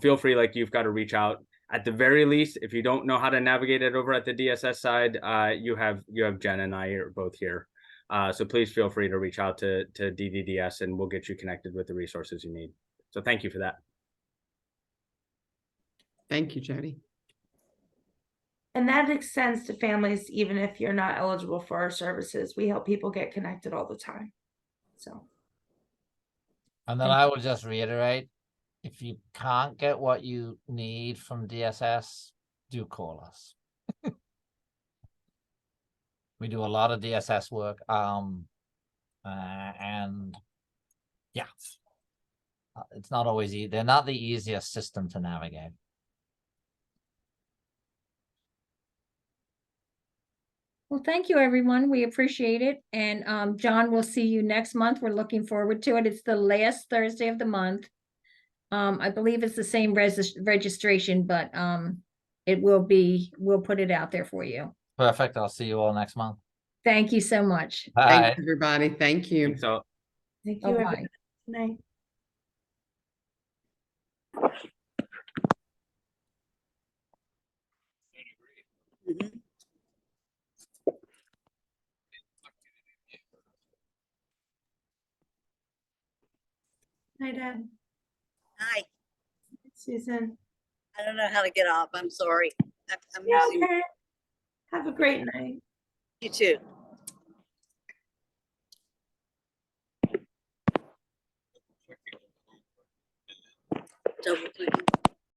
feel free, like you've got to reach out. At the very least, if you don't know how to navigate it over at the DSS side, you have Jen and I are both here. So please feel free to reach out to DDDS, and we'll get you connected with the resources you need. So thank you for that. Thank you, Jody. And that extends to families, even if you're not eligible for our services. We help people get connected all the time. So. And then I will just reiterate, if you can't get what you need from DSS, do call us. We do a lot of DSS work. And yeah, it's not always easy. They're not the easiest system to navigate. Well, thank you, everyone. We appreciate it. And John, we'll see you next month. We're looking forward to it. It's the last Thursday of the month. I believe it's the same registration, but we'll put it out there for you. Perfect. I'll see you all next month. Thank you so much. Bye. Thanks, everybody. Thank you. So Thank you, Bye-bye. everybody. Good night. Hi, Dad. Hi, Susan. I don't know how to get off. I'm sorry. I'm Yeah, using okay. Have a great night. you too. Double clicking.